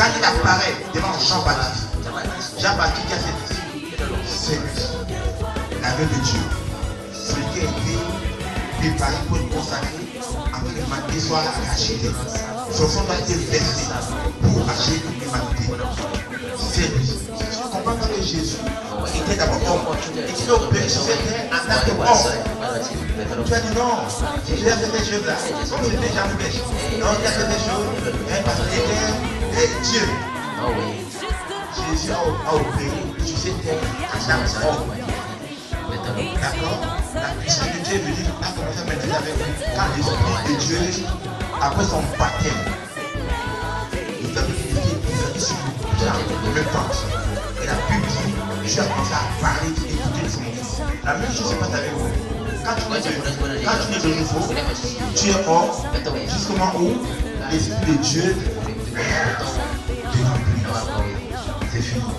Quand il apparaît devant Jean-Baptiste, Jean-Baptiste a cette disciple, c'est lui, l'agneau de Dieu, celui qui a été préparé pour le consacrer, afin que l'humanité soit rachetée. Son sang doit être versé pour racheter toute l'humanité. C'est lui. Tu ne comprends pas que Jésus était d'abord homme. Et qu'il a opéré sur cette terre en tant qu'homme. Tu as dit non, Jésus a fait des choses là, comme c'était Jean-Baptiste. Non, il a fait des choses, parce qu'il était Dieu. Jésus a opéré sur cette terre en tant qu'homme. D'accord? La puissance de Dieu est venue, a commencé à mettre avec lui. Quand l'Esprit de Dieu, après son baptême, nous avons dit sur le même temps. Et la Bible dit, Dieu a commencé à parler et écouter son fils. La même chose se passe avec vous. Quand tu es de nouveau, tu es hors, jusqu'au moment où l'Esprit de Dieu te remplit. C'est fini.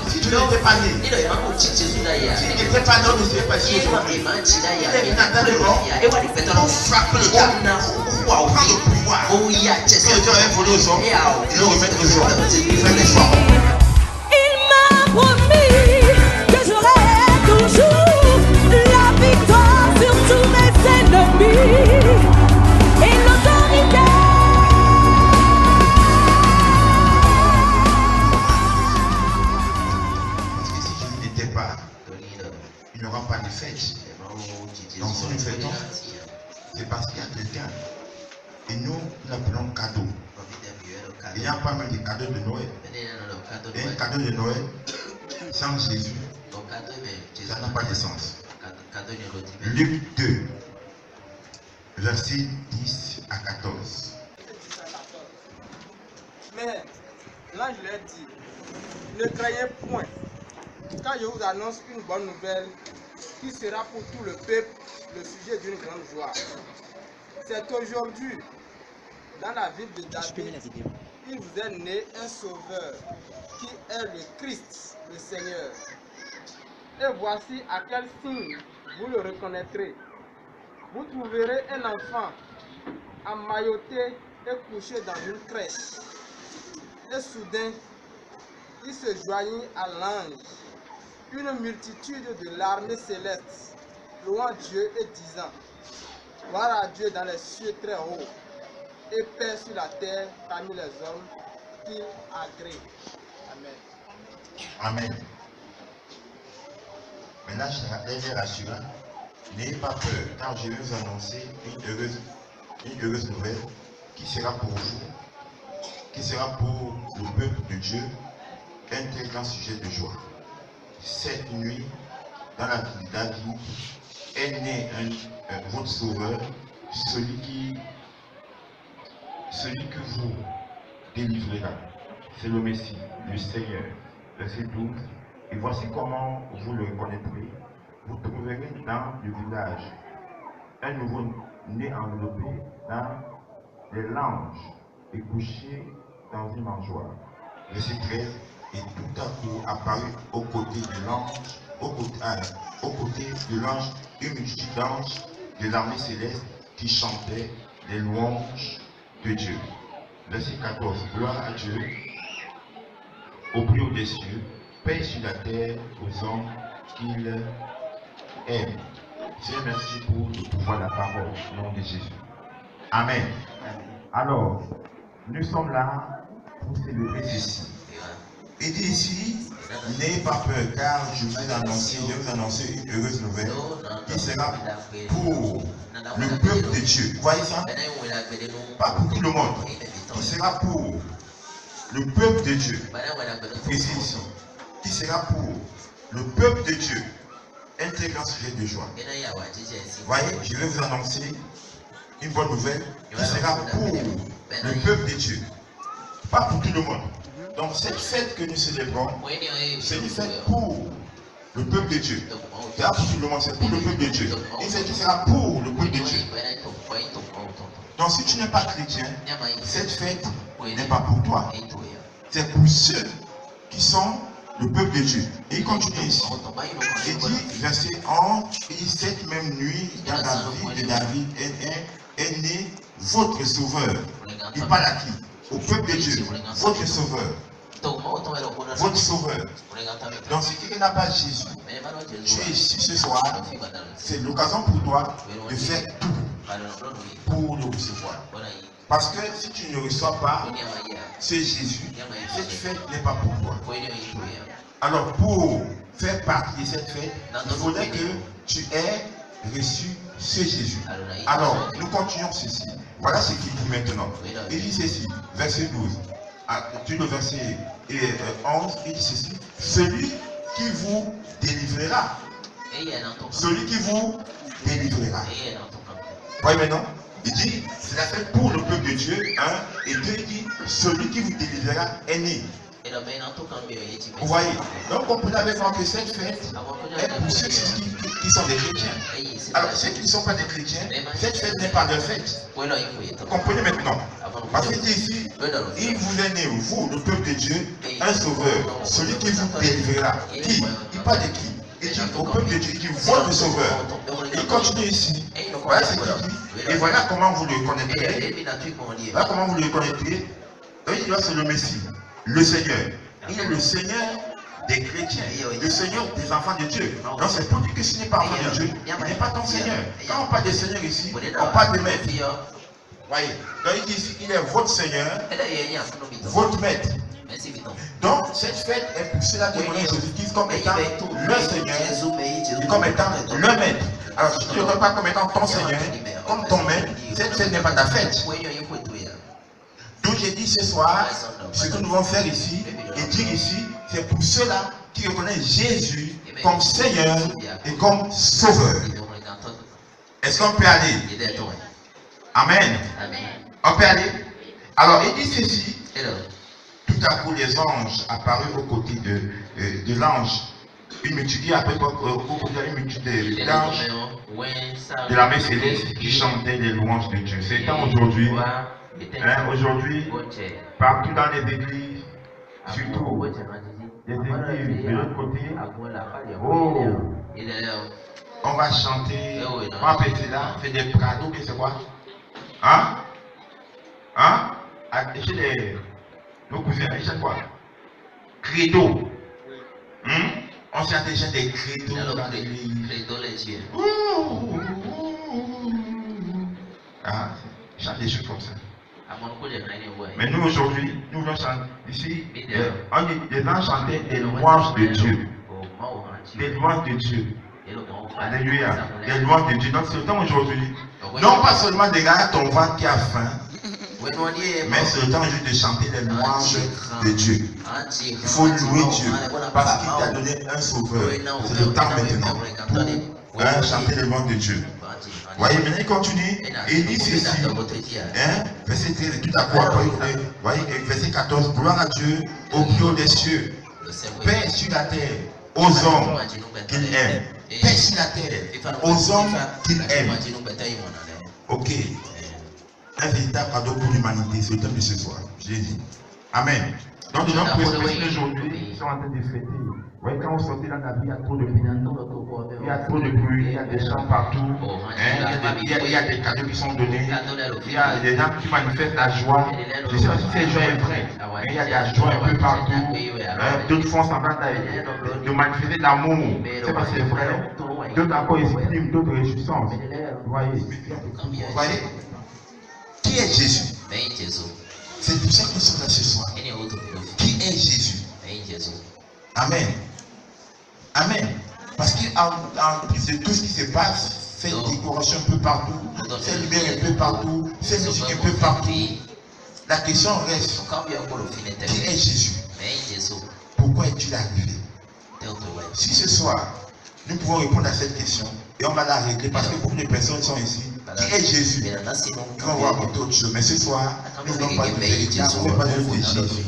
Si tu n'étais pas né, tu n'étais pas né, tu n'étais pas sûr. Il est naturellement pour frapper le diable, pour prendre le pouvoir. Et Dieu avait volé aux hommes et le remettre aux hommes. Il fait l'effort. Il m'a promis que j'aurai toujours la victoire sur tous mes ennemis et l'autorité. Il n'y aura pas de fête. Donc si nous fêtons, c'est parce qu'il y a quelqu'un. Et nous l'appelons cadeau. Il n'y a pas même des cadeaux de Noël. Et un cadeau de Noël sans Jésus, ça n'a pas de sens. Luc 2, versets 10 à 14. Mais l'ange leur dit, ne craignez point, quand je vous annonce une bonne nouvelle qui sera pour tout le peuple le sujet d'une grande joie. C'est aujourd'hui, dans la ville de David, il vous est né un sauveur qui est le Christ, le Seigneur. Et voici à quel signe vous le reconnaîtrez. Vous trouverez un enfant emmailloté et couché dans une crèche. Et soudain, il se joignit à l'ange, une multitude de l'armée céleste, louant Dieu et disant, gloire à Dieu dans les cieux très hauts, et paix sur la terre parmi les hommes qu'il agrée. Amen. Amen. Maintenant, je les rassure, n'ayez pas peur, car je vais vous annoncer une heureuse nouvelle qui sera pour vous, qui sera pour le peuple de Dieu, un très grand sujet de joie. Cette nuit, dans la ville de David, est né votre sauveur, celui que vous délivrera. C'est le Messie, le Seigneur. Verset 12. Et voici comment vous le reconnaîtrez. Vous trouverez dans le village un nouveau-né enveloppé dans les langes et couché dans une mangeoire. Verset 13. Et tout à coup apparut aux côtés de l'ange, une multitude d'anges de l'armée céleste qui chantaient les louanges de Dieu. Verset 14. Gloire à Dieu, au plus haut des cieux, paix sur la terre aux hommes qu'il aime. Seigneur, merci pour le pouvoir de la parole au nom de Jésus. Amen. Alors, nous sommes là pour célébrer ceci. Il dit ici, n'ayez pas peur, car je vais vous annoncer une heureuse nouvelle qui sera pour le peuple de Dieu. Vous voyez ça? Pas pour tout le monde. Qui sera pour le peuple de Dieu. Et c'est ici. Qui sera pour le peuple de Dieu. Un très grand sujet de joie. Vous voyez, je vais vous annoncer une bonne nouvelle qui sera pour le peuple de Dieu. Pas pour tout le monde. Donc cette fête que nous célébrons, c'est une fête pour le peuple de Dieu. C'est pas pour tout le monde, c'est pour le peuple de Dieu. Et c'est qui sera pour le peuple de Dieu. Donc si tu n'es pas chrétien, cette fête n'est pas pour toi. C'est pour ceux qui sont le peuple de Dieu. Et il continue ici. Il dit, verset 11, et cette même nuit, dans la ville de David est né votre sauveur. Il parle à qui? Au peuple de Dieu. Votre sauveur. Votre sauveur. Donc si quelqu'un n'a pas Jésus, tu es ici ce soir, c'est l'occasion pour toi de faire tout pour le recevoir. Parce que si tu ne reçois pas, c'est Jésus. Cette fête n'est pas pour toi. Alors pour faire partie de cette fête, il faudrait que tu aies reçu ce Jésus. Alors nous continuons ceci. Voilà ce qu'il dit maintenant. Il dit ceci, verset 12. Tu le verset 11, il dit ceci. Celui qui vous délivrera. Celui qui vous délivrera. Voyez maintenant? Il dit, c'est la fête pour le peuple de Dieu. Et Dieu dit, celui qui vous délivrera est né. Vous voyez? Donc comprenez avec moi que cette fête est pour ceux qui sont des chrétiens. Alors ceux qui ne sont pas des chrétiens, cette fête n'est pas leur fête. Vous comprenez maintenant? Parce qu'il dit ici, il vous est né, vous, le peuple de Dieu, un sauveur, celui qui vous délivrera. Qui? Il parle de qui? Il dit au peuple de Dieu, il dit votre sauveur. Il continue ici. Voilà ce qu'il dit. Et voilà comment vous le connaîtrez. Voilà comment vous le connaîtrez. Il doit c'est le Messie, le Seigneur. Il est le Seigneur des chrétiens, le Seigneur des enfants de Dieu. Donc c'est pour dire que ce n'est pas enfant de Dieu, il n'est pas ton Seigneur. Quand on parle de Seigneur ici, on parle de maître. Voyez, donc il dit ici, il est votre Seigneur, votre maître. Donc cette fête est pour cela que Jésus-Christ comme étant le Seigneur et comme étant le maître. Alors si tu ne le vois pas comme étant ton Seigneur, comme ton maître, cette fête n'est pas ta fête. Donc j'ai dit ce soir, ce que nous allons faire ici et dire ici, c'est pour ceux-là qui reconnaissent Jésus comme Seigneur et comme Sauveur. Est-ce qu'on peut aller? Amen. On peut aller? Alors il dit ceci. Tout à coup les anges apparurent aux côtés de l'ange. Il me dit après au côté de l'ange de l'armée céleste qui chantait les louanges de Dieu. C'est tant aujourd'hui. Aujourd'hui, partout dans les églises, surtout les églises de l'autre côté, on va chanter, on va faire cela, faire des prados, c'est quoi? Chez nos cousins, c'est quoi? Credo. On chante déjà des credos dans l'église. Chante des choses comme ça. Mais nous aujourd'hui, nous voulons chanter ici, on dit les gens chantaient des louanges de Dieu. Des louanges de Dieu. Alléluia. Des louanges de Dieu. Donc c'est le temps aujourd'hui. Non pas seulement de regarder ton ventre qui a faim, mais c'est le temps juste de chanter les louanges de Dieu. Il faut louer Dieu parce qu'il t'a donné un sauveur. C'est le temps maintenant pour chanter les louanges de Dieu. Voyez, maintenant il continue et il dit ceci, verset 13, tout à coup après, voyez, verset 14, gloire à Dieu au plus haut des cieux, paix sur la terre aux hommes qu'il aime, paix sur la terre aux hommes qu'il aime. Ok, un véritable cadeau pour l'humanité, c'est le thème de ce soir, j'ai dit. Amen. Donc, nous avons aujourd'hui, ils sont en train de fêter. Vous voyez, quand on sortait dans la vie, il y a trop de bruit. Il y a trop de bruit, il y a des chants partout. Il y a des cadeaux qui sont donnés. Il y a des gens qui manifestent la joie. Je sais pas si cette joie est vraie. Il y a de la joie un peu partout. D'autres font semblant de manifester l'amour. Je ne sais pas si c'est vrai. D'autres encore expriment d'autres réjouissances. Vous voyez? Qui est Jésus? C'est pour ça que nous sommes là ce soir. Qui est Jésus? Amen. Amen. Parce qu'en plus de tout ce qui se passe, fait décoration un peu partout, fait lumière un peu partout, fait musique un peu partout. La question reste, qui est Jésus? Pourquoi est-il arrivé? Si ce soir, nous pouvons répondre à cette question, et on va la régler parce que beaucoup de personnes sont ici. Qui est Jésus? On va voir autre chose. Mais ce soir, nous ne voulons pas de vérité, nous ne voulons pas de Jésus.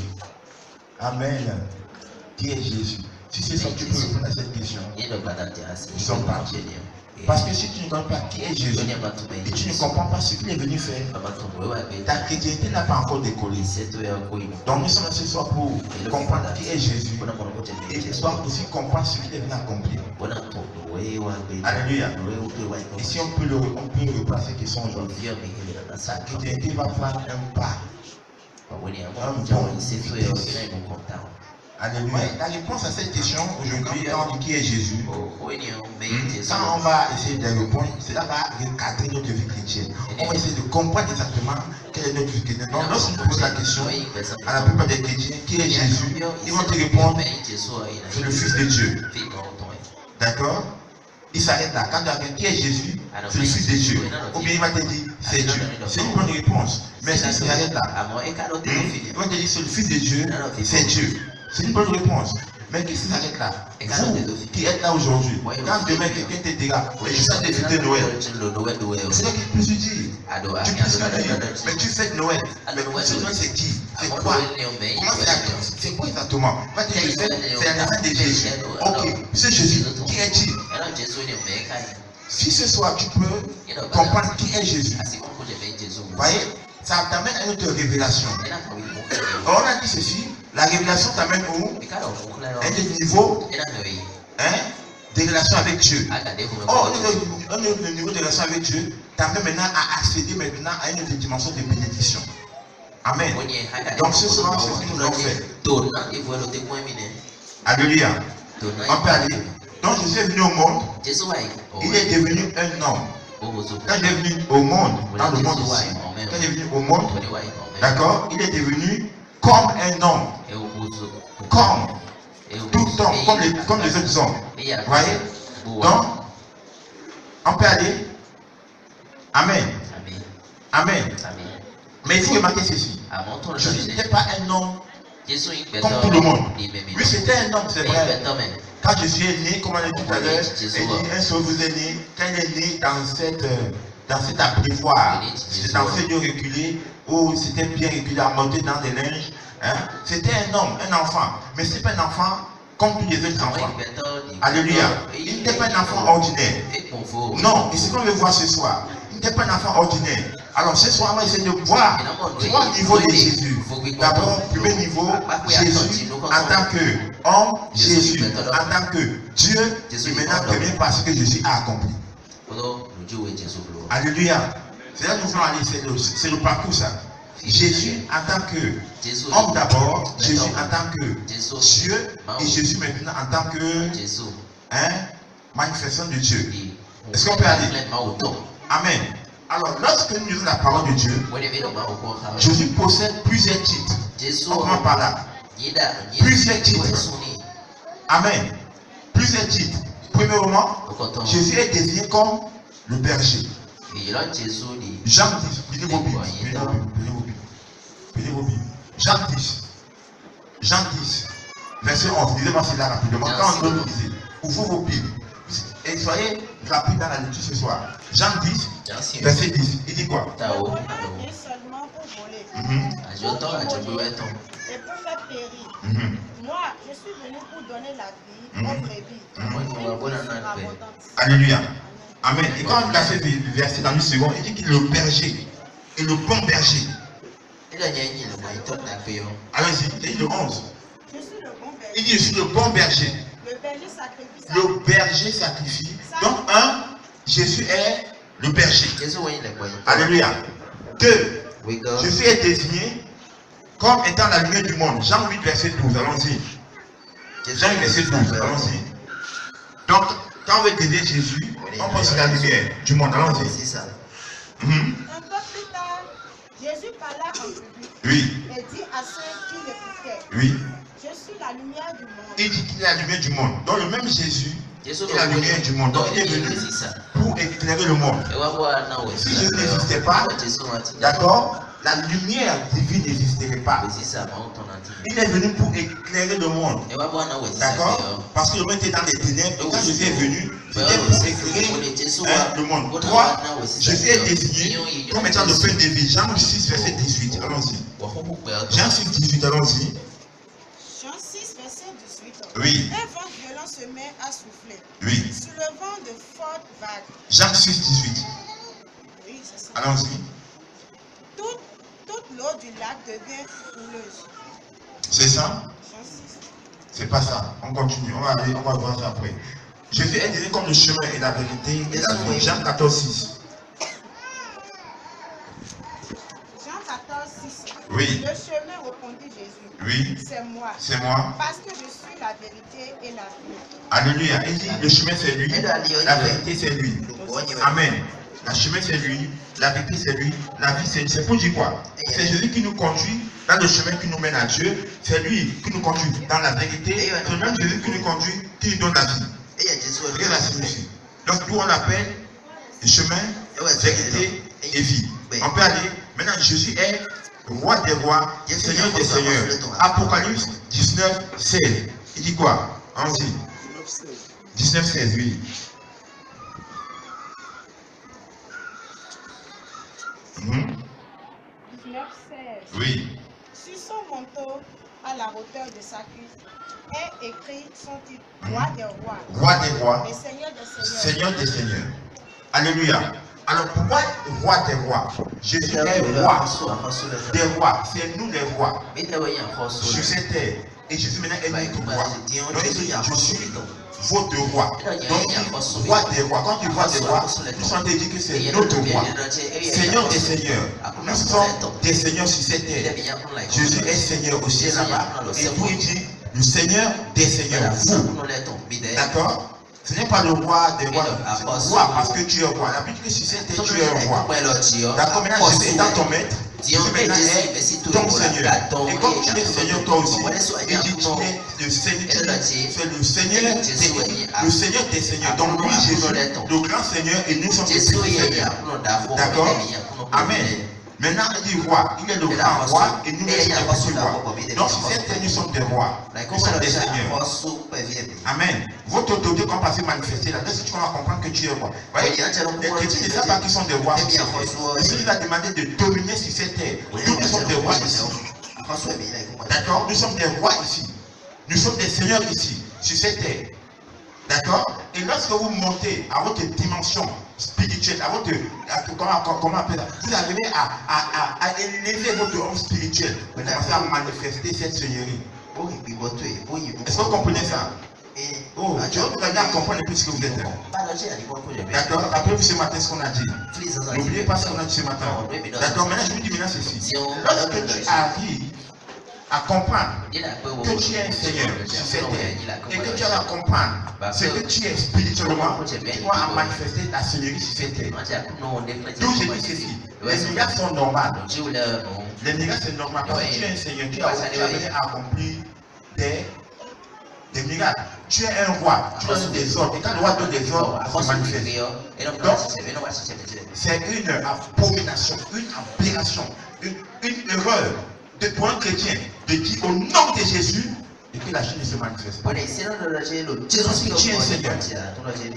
Amen. Qui est Jésus? Si c'est ça, tu peux répondre à cette question. Nous sommes partis. Parce que si tu ne connais pas qui est Jésus, et tu ne comprends pas ce qu'il est venu faire, ta chrétienté n'a pas encore décollé. Donc nous sommes là ce soir pour comprendre qui est Jésus et pouvoir aussi comprendre ce qu'il est venu accomplir. Alléluia. Et si on peut replacer qui sont aujourd'hui, sa chrétienté va prendre un pas. Alléluia. La réponse à cette question aujourd'hui, quand on dit qui est Jésus, quand on va essayer de répondre, cela va recadrer notre vie chrétienne. On va essayer de comprendre exactement quelle est notre vie chrétienne. Donc, lorsqu'on pose la question à la plupart des chrétiens, qui est Jésus, ils vont te répondre, c'est le Fils de Dieu. D'accord? Il s'arrête là. Quand tu as qui est Jésus, c'est le Fils de Dieu. Ou bien il va te dire, c'est Dieu. C'est une bonne réponse. Mais est-ce qu'il s'arrête là? Il va te dire, c'est le Fils de Dieu, c'est Dieu. C'est une bonne réponse. Mais qu'est-ce qui s'arrête là? Vous qui êtes là aujourd'hui, quand demain quelqu'un te dira, je suis des fêtes de Noël, c'est là qu'il peut se dire. Tu peux se dire, mais tu fêtes Noël. Mais ce Noël c'est qui? C'est quoi? Comment c'est quoi exactement? C'est la fin de Jésus. Ok, c'est Jésus. Qui est-il? Si ce soir tu peux comprendre qui est Jésus, vous voyez, ça t'amène à une autre révélation. On a dit ceci. La révélation t'amène où? Un niveau de relation avec Dieu. Or, un niveau de relation avec Dieu t'amène maintenant à accéder maintenant à une autre dimension de bénédiction. Amen. Donc ce soir, c'est ce que nous allons faire. Alléluia. On peut aller. Donc Jésus est venu au monde. Il est devenu un homme. Quand il est venu au monde, dans le monde ici, quand il est venu au monde, d'accord, il est devenu comme un homme, comme tout homme, comme les autres hommes. Vous voyez? Donc, on peut aller. Amen. Amen. Mais il faut remarquer ceci. Jésus n'était pas un homme comme tout le monde. Oui, c'était un homme, c'est vrai. Quand Jésus est né, comme on l'a dit tout à l'heure, il dit un seul vous est né. Quand il est né dans cet abreuvoir, c'était dans ce lieu reculé, où c'était bien reculé, à monter dans des linges. Hein? C'était un homme, un enfant. Mais ce n'est pas un enfant comme tous les autres enfants. Alléluia. Il n'était pas un enfant ordinaire. Non, et ce qu'on veut voir ce soir, il n'était pas un enfant ordinaire. Alors ce soir, on va essayer de voir trois niveaux de Jésus. D'abord, premier niveau, Jésus en tant qu'homme, Jésus en tant que Dieu, et maintenant, premier parce que Jésus a accompli. Alléluia. C'est là que nous voulons aller, c'est le parcours ça. Jésus en tant que homme d'abord, Jésus en tant que Dieu, et Jésus maintenant en tant que manifestation de Dieu. Est-ce qu'on peut aller? Amen. Alors, lorsque nous lisons la parole de Dieu, Jésus possède plusieurs titres. On commence par là. Plusieurs titres. Amen. Plusieurs titres. Premièrement, Jésus est désigné comme le berger. Jean 10, lisez vos Bibles. Jean 10. Jean 10, verset 11. Lisez-moi cela rapidement. Quand on doit liser, ouvrez vos Bibles. Et soyez rapide dans la lecture ce soir. Jean 10, verset 10. Il dit quoi? Seulement pour voler. Et pour faire périr. Moi, je suis venu pour donner la vie aux brebis. Alléluia. Amen. Et quand on a fait le verset dans une seconde, il dit qu'il est le berger. Et le bon berger. Allez-y, il dit le 11. Je suis le bon berger. Il dit je suis le bon berger. Le berger sacrifie. Le berger sacrifie. Donc, Jésus est le berger. Alléluia. 2. Jésus est désigné comme étant la lumière du monde. Jean 8, verset 12. Allons-y. Jean 8, verset 12. Allons-y. Donc, quand on veut désigner Jésus, on pense à la lumière du monde. Allons-y. Un peu plus tard, Jésus parla en public. Oui. Et dit à ceux qui l'écoutaient. Oui. Je suis la lumière du monde. Il dit qu'il est la lumière du monde. Donc, le même Jésus est la lumière du monde. Donc, il est venu pour éclairer le monde. Si Jésus n'existait pas, d'accord, la lumière divine n'existerait pas. Il est venu pour éclairer le monde. D'accord? Parce que le monde était dans les ténèbres. Et quand Jésus est venu, c'était pour éclairer le monde. 3. Jésus est désigné comme étant le pain de vie. Jean 6, verset 18. Allons-y. Jean 6, 18. Allons-y. Jean 6, verset 18. Oui. Un vent violent se met à souffler. Oui. Soulevant de fortes vagues. Jacques 6, 18. Oui, c'est ça. Allons-y. Toute l'eau du lac devient houleuse. C'est ça? C'est pas ça. On continue. On va voir ça après. Jésus est donné comme le chemin et la vérité et la vie. Jean 14, 6. Jean 14, 6. Oui. Le chemin, répondit Jésus. Oui. C'est moi. C'est moi. Parce que je suis la vérité et la vie. Alléluia. Il dit le chemin c'est lui. La vérité c'est lui. Amen. Le chemin c'est lui. La vérité c'est lui. La vie c'est lui. C'est pour dire quoi? C'est Jésus qui nous conduit dans le chemin qui nous mène à Dieu. C'est lui qui nous conduit dans la vérité. C'est le même Jésus qui nous conduit, qui nous donne la vie. Regardez la signifie. Donc nous on l'appelle le chemin, vérité et vie. On peut aller. Maintenant Jésus est roi des rois, Seigneur des seigneurs. Apocalypse 19, 16. Il dit quoi? Allons-y. 19, 16, oui. Mmh. 19, 16. Oui. Sur son manteau, à la hauteur de sa cuisse, est écrit son titre, roi des rois. Roi des rois. Et Seigneur des seigneurs. Seigneur des seigneurs. Alléluia. Alors pourquoi roi des rois? Jésus est roi des rois. C'est nous les rois sur cette terre. Et Jésus maintenant est notre roi. Donc il dit, je suis votre roi. Donc il dit roi des rois. Quand tu vois des rois, nous sommes dit que c'est notre roi. Seigneur des seigneurs. Nous sommes des seigneurs sur cette terre. Jésus est Seigneur au ciel là-bas. Et puis il dit, le Seigneur des seigneurs. Vous. D'accord? Ce n'est pas le roi des rois, c'est le roi parce que tu es roi. La Bible dit que si c'était tu es roi. D'accord, maintenant Jésus est ton maître, Jésus maintenant est ton Seigneur. Et comme tu es Seigneur toi aussi, il dit tu es le Seigneur, c'est le Seigneur des seigneurs. Donc lui Jésus, le grand Seigneur, et nous sommes des seigneurs. D'accord? Amen. Maintenant, il dit roi, il est le grand roi et nous les petits rois. Donc, si c'est nous sommes des rois, nous sommes des seigneurs. Amen. Votre autorité, quand passez manifester là, si tu vas comprendre que tu es roi. Voyez, les chrétiens ne savent pas qu'ils sont des rois. Jésus a demandé de dominer sur cette terre. Nous sommes des rois ici. D'accord? Nous sommes des rois ici. Nous sommes des seigneurs ici, sur cette terre. D'accord? Et lorsque vous montez à votre dimension spirituelle, à votre, comment appeler ça? Vous arrivez à élever votre homme spirituel. Vous commencez à manifester cette seigneurie. Est-ce que vous comprenez ça? Oh, tu vas bien comprendre plus ce que vous êtes. D'accord? Rappelez-vous ce matin ce qu'on a dit. N'oubliez pas ce qu'on a dit ce matin. D'accord? Maintenant, je vous dis maintenant ceci. Lorsque tu arrives à comprendre que tu es un Seigneur sur cette terre et que tu vas comprendre ce que tu es spirituellement, tu vas manifester ta seigneurie sur cette terre. D'où j'ai dit ceci. Les miracles sont normales. Les miracles c'est normal parce que tu es un Seigneur, tu as venu accomplir des miracles. Tu es un roi, tu donnes des ordres. Et quand le roi donne des ordres, ça se manifeste. Donc, c'est une abomination, une aberration, une erreur pour un chrétien de dire au nom de Jésus et que la Chine ne se manifeste pas. Parce que tu es un Seigneur.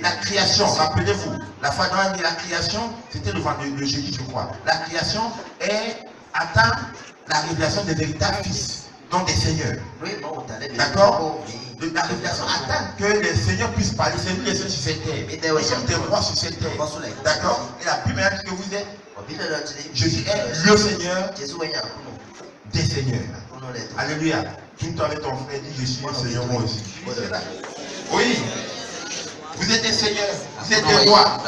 La création, rappelez-vous, la fois dans la création, c'était le jeudi, je crois. La création attend la révélation des véritables fils, donc des seigneurs. D'accord? La révélation attend que les seigneurs puissent parler. C'est nous les seigneurs sur cette terre. Nous sommes des rois sur cette terre. D'accord? Et la Bible dit que vous êtes. Jésus est le Seigneur des seigneurs. Alléluia. Tout avec ton frère dit je suis un Seigneur moi aussi. Oui. Vous êtes des seigneurs. Vous êtes des rois.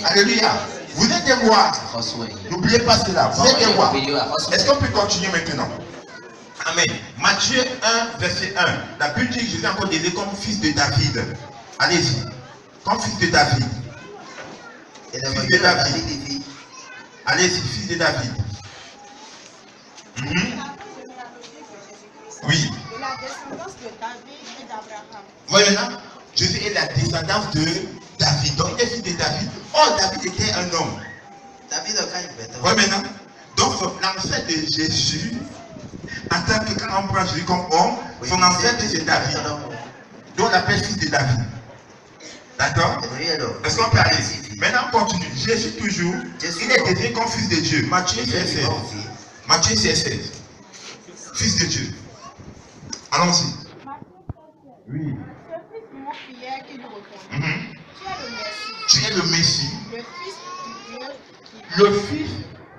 Alléluia. Vous êtes des rois. N'oubliez pas cela. Vous êtes des rois. Est-ce qu'on peut continuer maintenant? Amen. Matthieu 1, verset 1. La Bible dit que Jésus est encore donné comme fils de David. Allez-y. Comme fils de David. Fils de David. Allez-y, fils de David. Oui. De la descendance de David et d'Abraham. Voyez maintenant, Jésus est la descendance de David. Donc il est fils de David. Oh, David était un homme. Voyez maintenant. Donc l'ancêtre de Jésus, en tant que quand on prend Jésus comme homme, son ancêtre c'est David. Donc on l'appelle fils de David. D'accord? Est-ce qu'on peut aller? Maintenant on continue. Jésus toujours, il est devenu comme fils de Dieu. Matthieu 16. Matthieu 16. Fils de Dieu. Allons-y. Oui. Ce fils est le Messie, le Fils du Dieu le Fils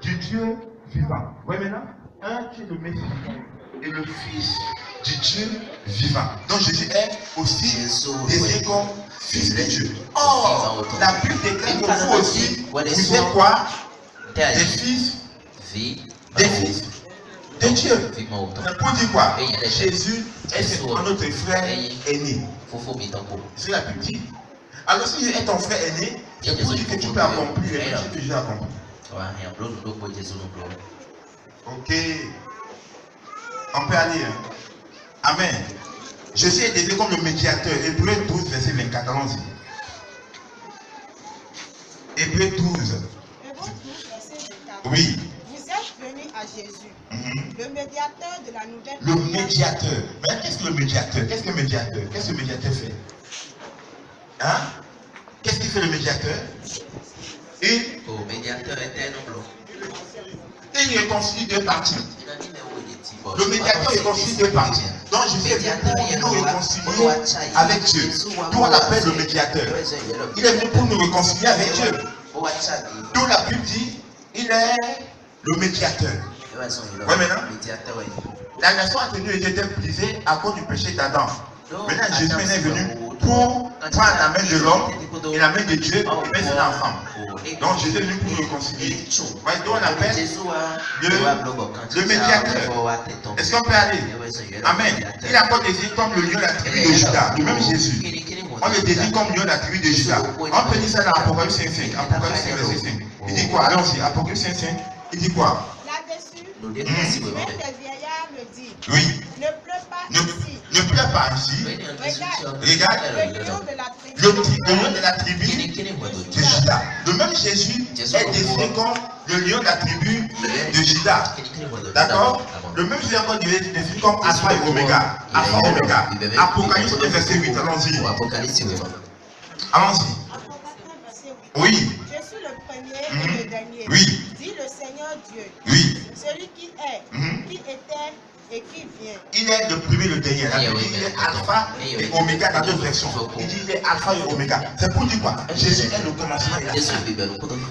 du Dieu vivant. Vous voyez maintenant? Tu es le Messie et le Fils du Dieu vivant. Donc Jésus est aussi désigné comme Fils de Dieu. Or, la Bible déclare que vous aussi, vous êtes quoi? Des fils de Dieu. Mais pour dire quoi? Jésus est notre frère aîné. C'est la Bible dit. Alors si Jésus est ton frère aîné, c'est pour dire que tu peux accomplir les choses que Jésus a accompli. Ok. On peut aller. Hein? Amen. Jésus est désigné comme le médiateur. Hébreu 12, verset 24. Allons-y. Hébreu 12. Oui. Vous êtes venus à Jésus, le médiateur de la nouvelle. Le médiateur. Mais qu'est-ce que le médiateur? Qu'est-ce que le médiateur? Qu'est-ce que le médiateur fait? Hein? Qu'est-ce qu'il fait le médiateur? Et il réconcilie deux parties. Le médiateur réconcilie deux parties. Donc je sais pour nous réconcilier avec Dieu. D'où on l'appelle le médiateur. Il est venu pour nous réconcilier avec Dieu. D'où la Bible dit, il est le médiateur. Oui, maintenant, la nation atténuée était brisée à cause du péché d'Adam. Maintenant, Jésus est venu pour prendre la main de l'homme et la main de Dieu et mettre cela ensemble. Donc Jésus est venu pour nous réconcilier. Voyez, donc on appelle le médiateur. Est-ce qu'on peut aller? Amen. Il a pas désigné comme le lion de la tribu de Juda, le même Jésus. On le désigne comme lion de la tribu de Juda. On peut dire ça dans Apocalypse 5.5. Apocalypse 5, verset 5. Il dit quoi? Allons-y. Apocalypse 5.5. Il dit quoi? Là-dessus, l'un des vieillards me dit, oui. Ne pleure pas ici. Ne pleure pas ici. Regarde. Le lion de la tribu. Le lion de la tribu de Juda. Le même Jésus est désigné comme le lion de la tribu de Juda. D'accord? Le même Jésus est encore désigné comme Alpha et Oméga. Alpha et Oméga. Apocalypse verset 8. Allons-y. Allons-y. Oui. Je suis le premier et le dernier. Oui. Dit le Seigneur Dieu. Oui. Celui qui est, qui était et qui vient. Il est le premier et le dernier. Il est Alpha et Oméga dans d'autres versions. Il dit il est Alpha et Oméga. C'est pour dire quoi? Jésus est le commencement et la fin.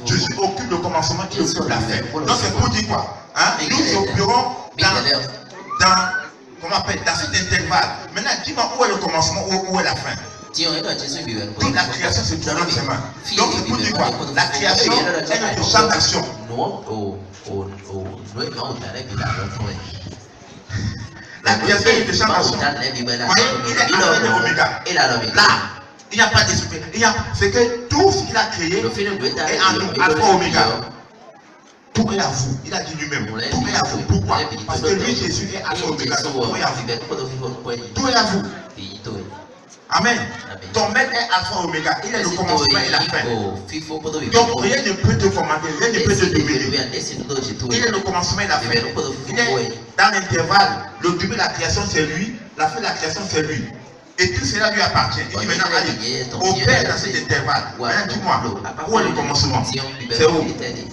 Jésus occupe le commencement et occupe la fin. Donc c'est pour dire quoi? Hein? Nous opérons dans cet intervalle. Maintenant, dis-moi où est le commencement, où est la fin? Toute la création se trouve dans ses mains. Donc c'est pour dire quoi? La création est notre champ d'action. La création est notre champ d'action. Il est Alpha et Oméga. Là, il n'y a pas d'esprit. C'est que tout ce qu'il a créé est en nous, Alpha et Oméga. Tout est à vous. Il a dit lui-même. Tout est à vous. Pourquoi? Parce que lui, Jésus est Alpha et Oméga. Tout est à vous. Tout est à vous. Amen. Ton maître est Alpha et Oméga. Il est le commencement et la fin. Donc rien ne peut te commander, rien ne peut te dominer. Il est le commencement et la fin. Il est dans l'intervalle. Le début de la création c'est lui, la fin de la création c'est lui. Et tout cela lui appartient. Il dit maintenant, allez, opère dans cet intervalle. Maintenant dis-moi, où est le commencement? C'est où?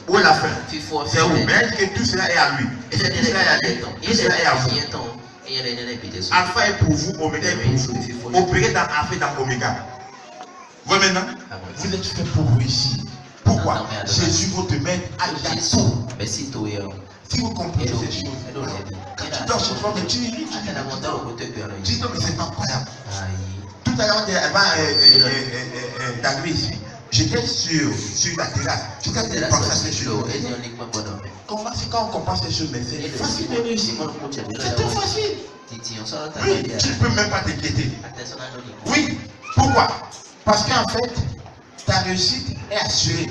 Où est la fin? C'est où? Maintenant dis que tout cela est à lui. Et tout cela est à lui. Tout cela est à vous. Alpha est pour vous, Oméga est pour vous. Opérez dans Alpha et dans Oméga. Vous voyez maintenant? Vous êtes fait pour vous ici. Pourquoi? Jésus, votre maître, a tout. Si vous comprenez ces choses, quand tu dors sur toi, tu dis, mais c'est pas incroyable. Tout à l'heure, elle va d'arriver ici. J'étais sur la terrasse. Je quand elle pense à ces choses. Comment c'est quand on comprend ces choses, mais c'est facile de réussir. C'est tout facile. Oui, tu ne peux même pas t'inquiéter. Oui, pourquoi? Parce qu'en fait, ta réussite est assurée.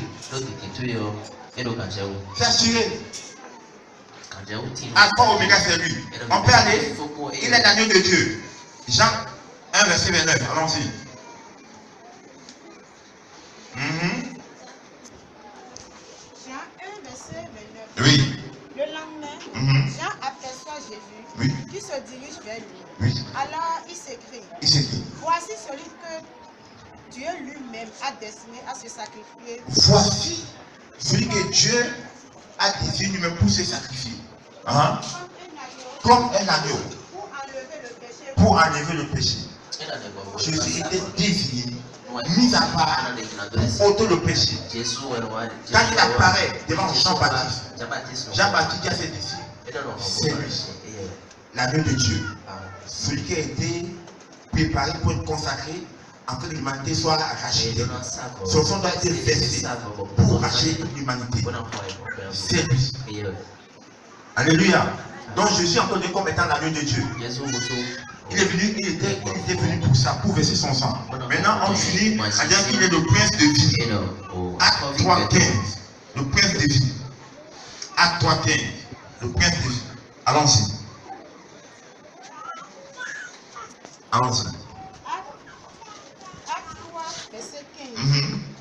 C'est assuré. Alpha Oméga, c'est lui. On peut aller. Il est l'agneau de Dieu. Jean 1, verset 29. Allons-y. Jean 1, verset 29. Oui. Le lendemain, Jean aperçoit Jésus qui se dirige vers lui. Oui. Alors il s'écrie. Voici celui que Dieu lui-même a destiné à se sacrifier. Voici celui que Dieu a désigné lui-même pour se sacrifier. Hein? Comme un agneau. Pour enlever le péché. Jésus était désigné mis à part pour ôter le péché. Quand il apparaît devant Jean-Baptiste, Jean-Baptiste dit à ses disciples, c'est lui, l'agneau de Dieu, celui qui a été préparé pour être consacré afin que l'humanité soit rachetée. Son sang doit être versé pour racheter l'humanité. C'est lui. Alléluia. Donc Jésus est encore donné comme étant l'agneau de Dieu. Il était venu pour ça, pour verser son sang. Maintenant, on finit à dire qu'il est le prince de vie. Acte 3:15. Le prince de vie. Acte 3:15. Le prince de vie. Allons-y. Allons-y. Acte 3, verset 15.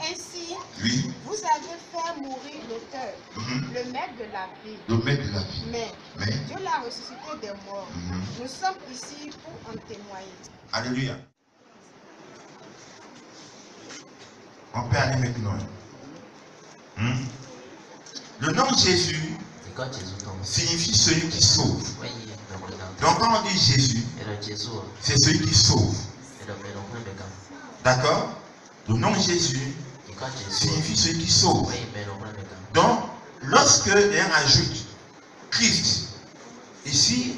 Ainsi, oui. Vous avez fait mourir l'auteur, le maître de la vie. Le maître de la vie. Mais Dieu l'a ressuscité des morts. Nous sommes ici pour en témoigner. Alléluia. On peut aller maintenant. Le nom de Jésus signifie celui qui sauve. Donc quand on dit Jésus, c'est celui qui sauve. D'accord? Le nom de Jésus signifie celui qui sauve. Donc, lorsque l'un ajoute Christ, ici,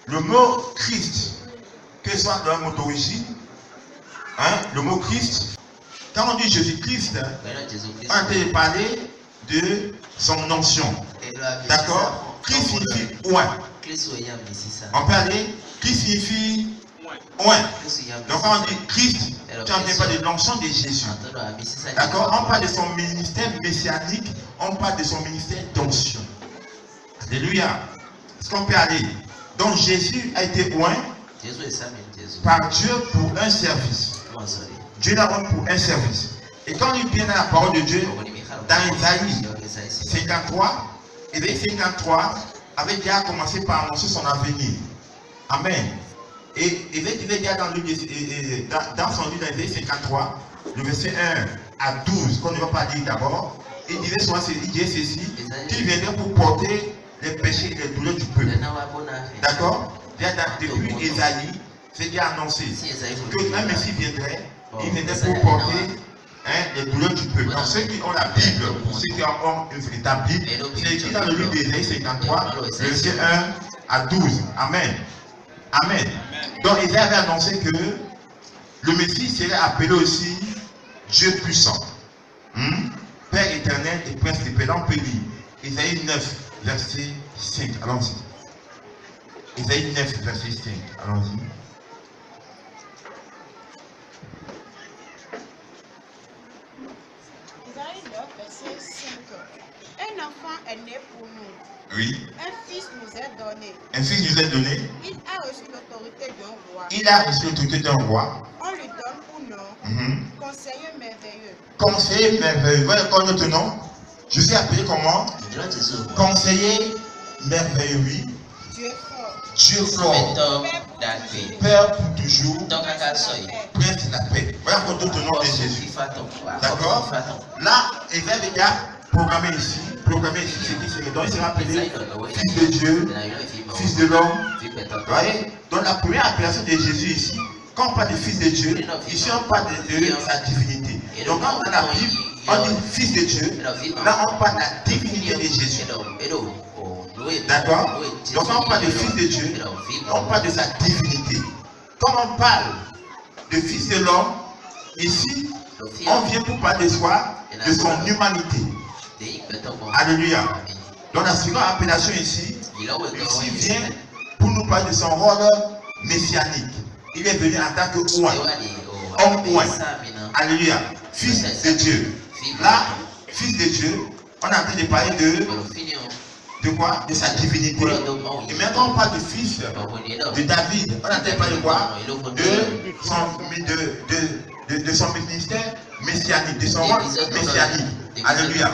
le mot Christ, que ce soit le mot d'origine, le mot Christ, quand on dit Jésus-Christ, on a été parlé de son onction. D'accord? Christ signifie oint. On peut aller, Christ signifie oint. Donc quand on dit Christ, tu n'en pas de l'onction de Jésus. D'accord? On parle de son ministère messianique, on parle de son ministère d'onction. Alléluia. Est-ce qu'on peut aller? Donc Jésus a été oint par Dieu pour un service. Dieu l'a oint pour un service. Et quand on lit bien dans la parole de Dieu, dans Isaïe 53, Isaïe 53 avait déjà commencé par annoncer son avenir. Amen. Et il va dire dans son livre d'Isaïe 53, le verset 1 à 12, qu'on ne va pas dire d'abord, il disait ceci, qu'il viendrait pour porter les péchés et les douleurs du peuple. D'accord? Depuis Isaïe, c'est déjà annoncé que un Messie viendrait, il viendrait pour porter les douleurs du peuple. Donc ceux qui ont la Bible, ceux qui ont une véritable Bible, c'est écrit dans le livre d'Isaïe 53, verset 1 à 12. Amen. Amen. Donc Isaïe avait annoncé que le Messie serait appelé aussi Dieu puissant. Père éternel et prince de paix. On peut lire Isaïe 9, verset 5. Allons-y. Isaïe 9, verset 5. Allons-y. Isaïe 9, verset 5. Un enfant est né pour nous. Oui. Un fils nous est donné. Un fils nous est donné. Il a reçu l'autorité d'un roi. Il a reçu l'autorité d'un roi. On lui donne pour nom conseiller merveilleux. Conseiller merveilleux. Voyez quoi notre nom? Je suis appelé comment? Conseiller merveilleux, oui. Dieu fort. Père pour toujours. Prince de la paix. Voilà quoi notre nom de Jésus. D'accord? Là, il va déjà programmer ici, c'est qui c'est. Donc il sera appelé Fils de Dieu, Fils de l'homme. Vous voyez? Donc la première appellation de Jésus ici, quand on parle de Fils de Dieu, ici on parle de sa divinité. Donc quand on a la Bible, on dit Fils de Dieu, là on parle de la divinité de Jésus. D'accord? Donc quand on parle de Fils de Dieu, on parle de sa divinité. Quand on parle de Fils de l'homme, ici, on vient pour parler de soi, de son humanité. Alléluia. Donc la seconde appellation ici vient pour nous parler de son rôle messianique. Il est venu en tant que oint. Homme oint. Alléluia. Fils de Dieu. Là, Fils de Dieu, on est en train de parler de quoi? De sa divinité. Et maintenant on parle de fils de David. On est en train de parler de quoi? De son ministère messianique, de son rôle messianique. Alléluia.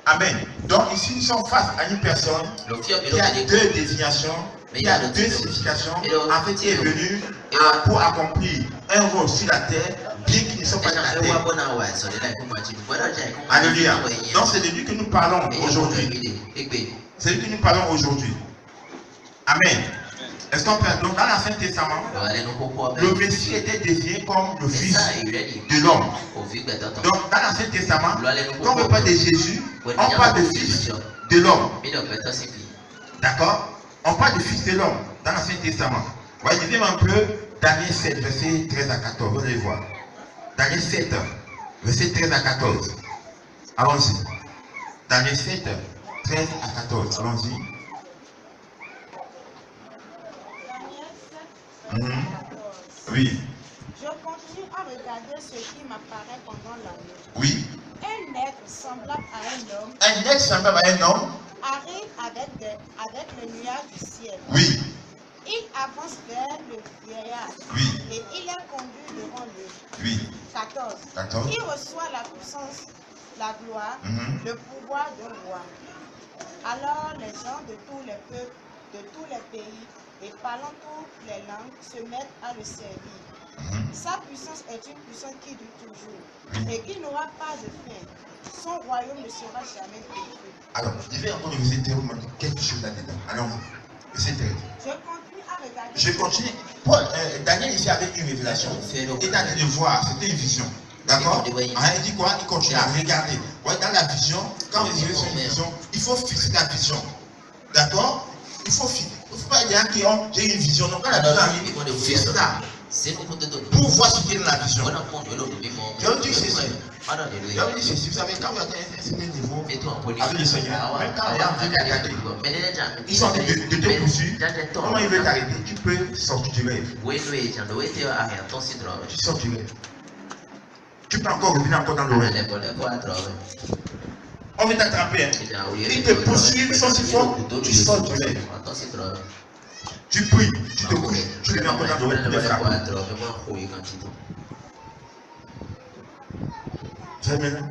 Amen. Donc ici nous sommes face à une personne qui a deux désignations, qui a deux significations. En fait, il est venu pour accomplir un rôle sur la terre, bien qu'il ne soit pas dans la terre. Alléluia. Donc c'est de lui que nous parlons aujourd'hui. C'est de lui que nous parlons aujourd'hui. Amen. Est-ce qu'on peut donc dans l'Ancien Testament, le Messie était désigné comme le Fils de l'homme. Donc dans l'Ancien Testament, quand on parle de Jésus, on parle de Fils de l'homme. D'accord? On parle de Fils de l'homme dans l'Ancien Testament. Voyez, lisez un peu Daniel 7, verset 13 à 14. Vous allez voir. Daniel 7, verset 13 à 14. Allons-y. Daniel 7, 13 à 14. Allons-y. Oui. Je continue à regarder ce qui m'apparaît pendant la nuit. Oui. Un être semblable à un homme. Un être semblable à un homme. Arrive avec le nuage du ciel. Oui. Il avance vers le vieillard. Oui. Et il est conduit devant lui. Oui. 14. Il reçoit la puissance, la gloire, le pouvoir d'un roi. Alors les gens de tous les peuples, de tous les pays, et parlant toutes les langues, se mettent à le servir. Sa puissance est une puissance qui dure toujours et qui n'aura pas de fin. Son royaume ne sera jamais détruit. Alors, je vais encore le verset 13, quelque chose là-dedans. Alors, verset 13. Je continue à regarder. Je continue. Daniel ici avait une révélation. Il était en train de voir, c'était une vision. D'accord? Il dit quoi? Il continue à regarder. Ouais, dans la vision, quand vous vivez sur une vision, il faut fixer la vision. D'accord? Il faut fixer. Il ne faut pas dire que j'ai une vision. Donc, quand la vision arrive, il faut fixer ça. Pour voir ce qui est dans la vision. Je vous dis ceci. Je vous dis ceci. Vous savez, quand vous êtes à un certain niveau avec le Seigneur, même quand il y a envie d'attaquer, ils sont en train de te poursuivre. Comment ils veulent t'arrêter? Tu peux sortir du rêve. Tu sors du rêve. Tu peux encore revenir encore dans le rêve. On veut t'attraper. Hein. Ils te poursuivent sans si fort. Tu sors du rêve. Tu pries, tu te couches, tu reviens encore dans le rêve pour te frapper. C'est maintenant.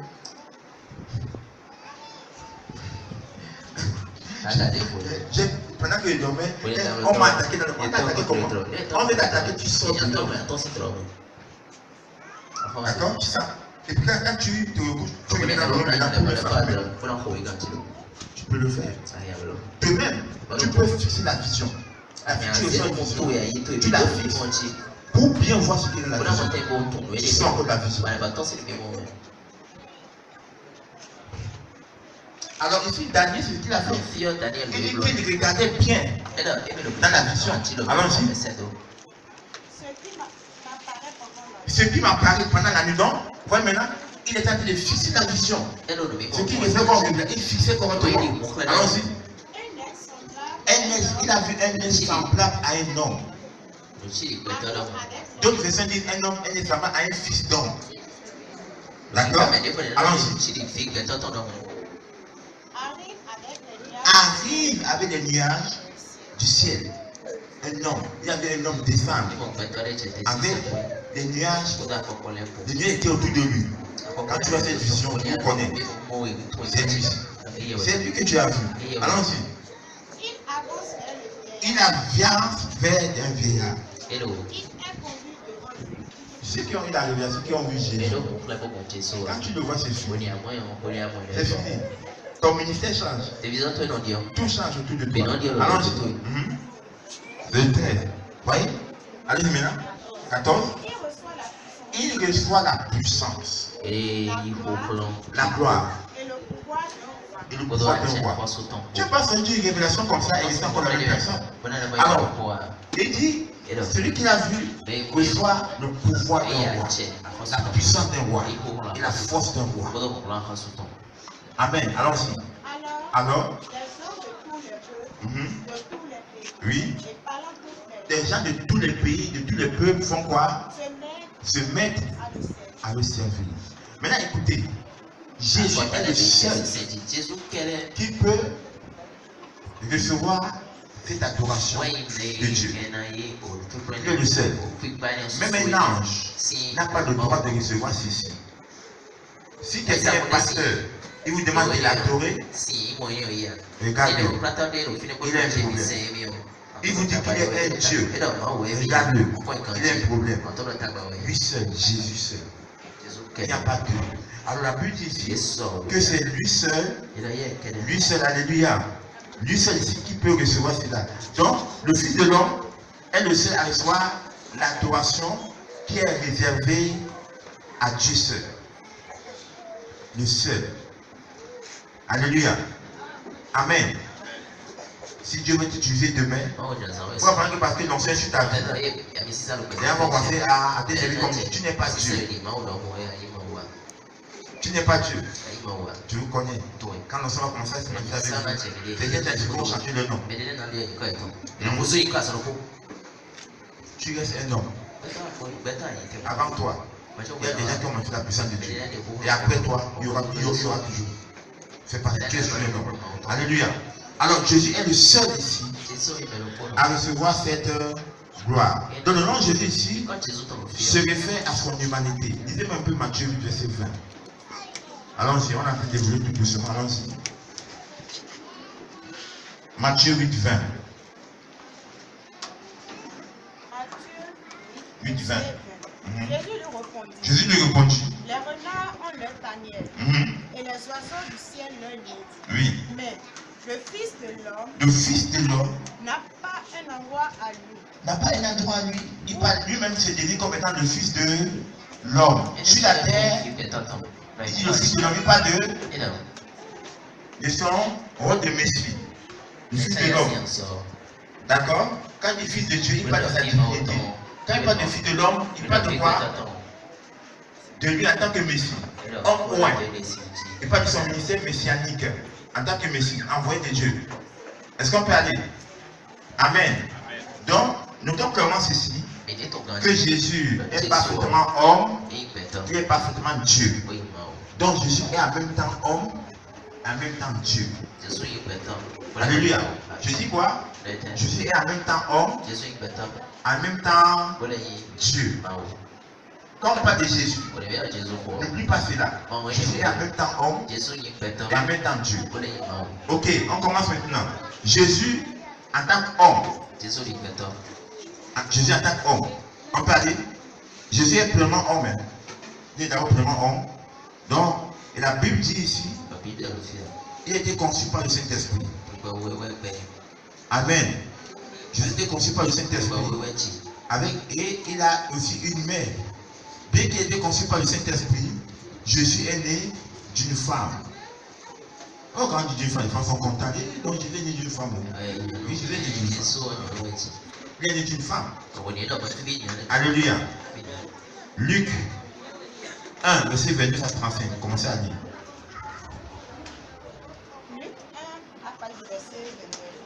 Pendant que je dormais, on m'a attaqué dans le rêve. On t'a attaqué comment? On veut t'attaquer, tu sors du rêve. D'accord? C'est ça. Et puis quand tu te recouches, tu reviens dans le rêve maintenant pour le frapper. Tu peux le faire. De même, tu peux fixer la vision. La vision, tu la fixes pour bien voir ce qui est dans la vision. Tu sors encore de la vision. Alors ici, Daniel, c'est ce qu'il a fait. Il dit qu'il regardait bien dans la vision. Allons-y. Ce qui m'apparaît pendant la nuit, donc, voyez maintenant, il est en train de fixer la vision. Ce qui me fait voir, il fixait correctement. Allons-y. Il a vu un être semblable à un homme. D'autres versions disent un homme, un être semblable à un fils d'homme. D'accord? Allons-y. Arrive avec les nuages du ciel. Un homme. Il y avait un homme descendre avec les nuages. Les nuages étaient autour de lui. Quand tu vois cette vision, tu connais. C'est lui. C'est lui que tu as vu. Allons-y. Il avance vers un vieillard. Ceux qui ont eu la révélation, ceux qui ont vu Jésus, quand tu le vois, c'est fini. C'est fini. Ton ministère change. Tout change autour de toi. Allons-y. Le 13. Voyez? Allez-y maintenant. 14. Il reçoit la puissance. La gloire. Et le pouvoir d'un roi. Tu n'as pas senti une révélation comme ça et il encore la même personne. Alors, il dit, celui qui l'a vu reçoit le pouvoir d'un roi, la puissance d'un roi et la force d'un roi. Amen. Allons-y. Alors, oui, des gens de tous les pays, de tous les peuples font quoi? Se mettent à le servir. Maintenant, écoutez, Jésus est le seul qui peut recevoir cette adoration de Dieu. Il est le seul. Même un ange n'a pas le droit de recevoir ceci. Si quelqu'un est pasteur, il vous demande de l'adorer, regardez-le. Il a un problème. Il vous dit qu'il est un Dieu. Regarde-le. Il a un problème. Lui seul, Jésus seul. Il n'y a pas deux. Alors la Bible dit ici que c'est lui seul, alléluia. Lui seul ici qui peut recevoir cela. Donc, le Fils de l'homme est le seul à recevoir l'adoration qui est réservée à Dieu seul. Le seul. Alléluia. Amen. Si Dieu veut t'utiliser demain, faut apprendre que parce que l'ancien sur ta vie, les gens vont penser à te servir comme tu n'es pas Dieu. Tu n'es pas Dieu. Tu vous connais. Quand l'ancien va commencer à se manifester avec vous, c'est quelqu'un qui va changer le nom. Tu restes un homme. Avant toi, il y a des gens qui ont manifesté la puissance de Dieu. Et après toi, il y aura toujours. C'est parce que tu es sur le nom. Alléluia. Alors Jésus est le seul ici à recevoir cette gloire. Dans le nom de Jésus ici se réfère à son humanité. Lisez-moi un peu Matthieu 8, verset 20. Allons-y, on a fait dérouler tout doucement. Allons-y. Matthieu 8, 20. 8, 20. Jésus lui répondit. Les renards ont leur tanière et les oiseaux du ciel leur nid. Oui. Mais le Fils de l'homme n'a pas un endroit à lui. N'a pas un endroit à lui. Il parle lui-même se désigne comme étant le Fils de l'homme. Sur la terre, il dit le Fils de l'homme, il parle de son rôle de Messie. Le Fils de l'homme. D'accord? Quand il dit Fils de Dieu, il parle de sa divinité. Quand il parle de Fils de l'homme, il parle de quoi? De lui en tant que Messie. Homme point. Il parle de son ministère messianique. En tant que Messie, envoyé de Dieu. Est-ce qu'on peut aller? Amen. Donc, notons clairement ceci, que Jésus est parfaitement homme, il est parfaitement Dieu. Donc Jésus est en même temps homme, en même temps Dieu. Alléluia. Je dis quoi? Jésus est en même temps homme, en même temps Dieu. Quand on parle de Jésus, n'oublie pas cela. Jésus est en même temps homme et en même temps Dieu. Ok, on commence maintenant. Jésus en tant qu'homme. Jésus en tant qu'homme. On peut aller. Jésus est pleinement homme. Il est d'abord pleinement homme. Donc, et la Bible dit ici, il a été conçu par le Saint-Esprit. Amen. Jésus a été conçu par le Saint-Esprit. Et il a aussi une mère. Bien qu'il ait été conçu par le Saint-Esprit, Jésus est né d'une femme. Oh, quand on dit d'une femme, les femmes sont contentes. Donc, Jésus est né d'une femme. Oui, Jésus est né d'une femme. Il est né d'une femme. Alléluia. Luc 1, verset 22 à 35. Commencez à lire. Luc 1, à partir du verset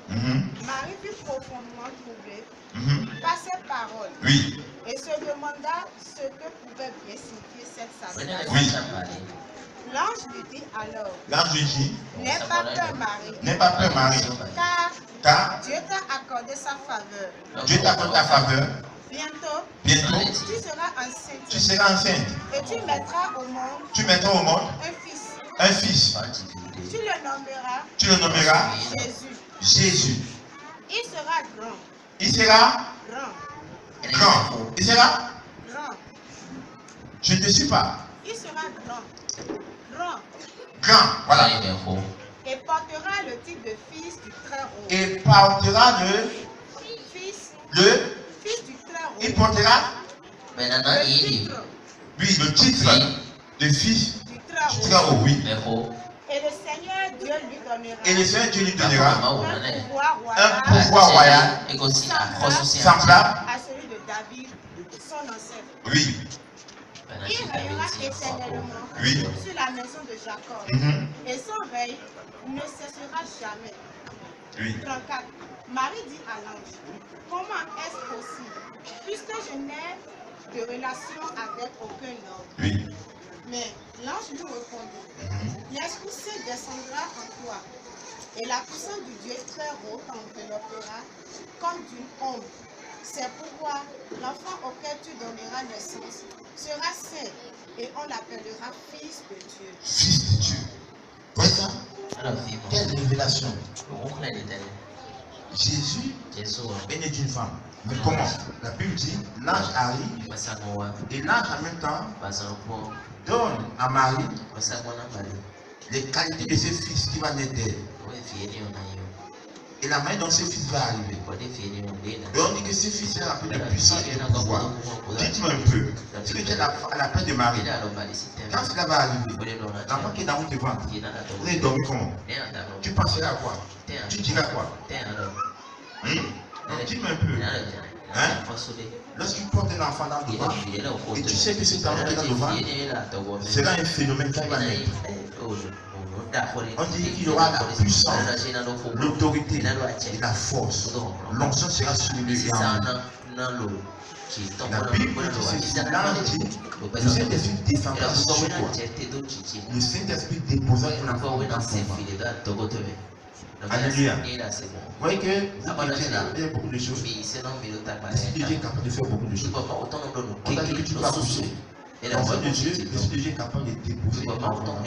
22. Marie fut profondément troublée par ces paroles. Oui. Et se demanda ce que pouvait bien signifier cette salutation. Oui. L'ange lui dit alors. L'ange lui dit. N'aie pas peur, Marie. N'aie pas peur, Marie. Car Dieu t'a accordé sa faveur. Dieu t'accorde ta faveur. Bientôt, tu seras enceinte. Tu seras enceinte. Et tu mettras au monde. Tu mettras au monde. Un fils. Un fils. Tu le nommeras. Tu le nommeras. Jésus. Jésus. Il sera grand. Il sera grand. Grand. Il sera grand. Je ne te suis pas. Il sera grand. Grand. Grand. Voilà. Et portera le titre de fils du Très-Haut. Et portera le fils. Le fils du Très-Haut. Il portera le titre. Oui, le titre de fils du Très-Haut. Oui. Et le Seigneur Dieu lui donnera. Et le Seigneur Dieu lui donnera un pouvoir royal semblable à celui de David, son ancêtre. Oui. Il régnera éternellement sur la maison de Jacob. Et son règne ne cessera jamais. Oui. 34. Marie dit à l'ange, comment est-ce possible, puisque je n'ai de relation avec aucun homme? Oui. Mais l'ange lui répondit, l'Esprit Saint descendra en toi, et la puissance du Dieu très haut t'enveloppera comme d'une ombre. C'est pourquoi l'enfant auquel tu donneras naissance sera saint, et on l'appellera Fils de Dieu. Fils de Dieu. Voyez ça? Quelle révélation? Jésus est né d'une femme. Mais comment? La Bible dit, l'ange arrive, et l'ange en même temps donne à Marie les qualités de ce fils qui va naître d'elle. Et la manière dont ce fils va arriver. Et on dit que ce fils est un peu de puissance et de pouvoir. Dites-moi un peu, ce que tu es à la place de Marie, quand cela va arriver, l'enfant qui est dans votre ventre, vous allez dormir comment? Tu penseras à quoi? Tu diras quoi? Dites-moi un peu. Hein? Lorsque tu portes un enfant dans le ventre, et tu sais que cet enfant qui est dans le ventre sera un phénomène qui va naître. On dit qu'il aura la puissance, l'autorité et la force. L'onction sera sur lui et en lui. La Bible dit ceci, l'ange dit, le Saint-Esprit descendra sur toi. Le Saint-Esprit déposera un enfant dans ton ventre. Alléluia. Vous voyez que vous étiez là, il y a beaucoup de choses. L'Esprit de Dieu est capable de faire beaucoup de choses. On a dit que tu dois accoucher. L'enfant de Dieu, l'Esprit de Dieu est capable de déposer un enfant.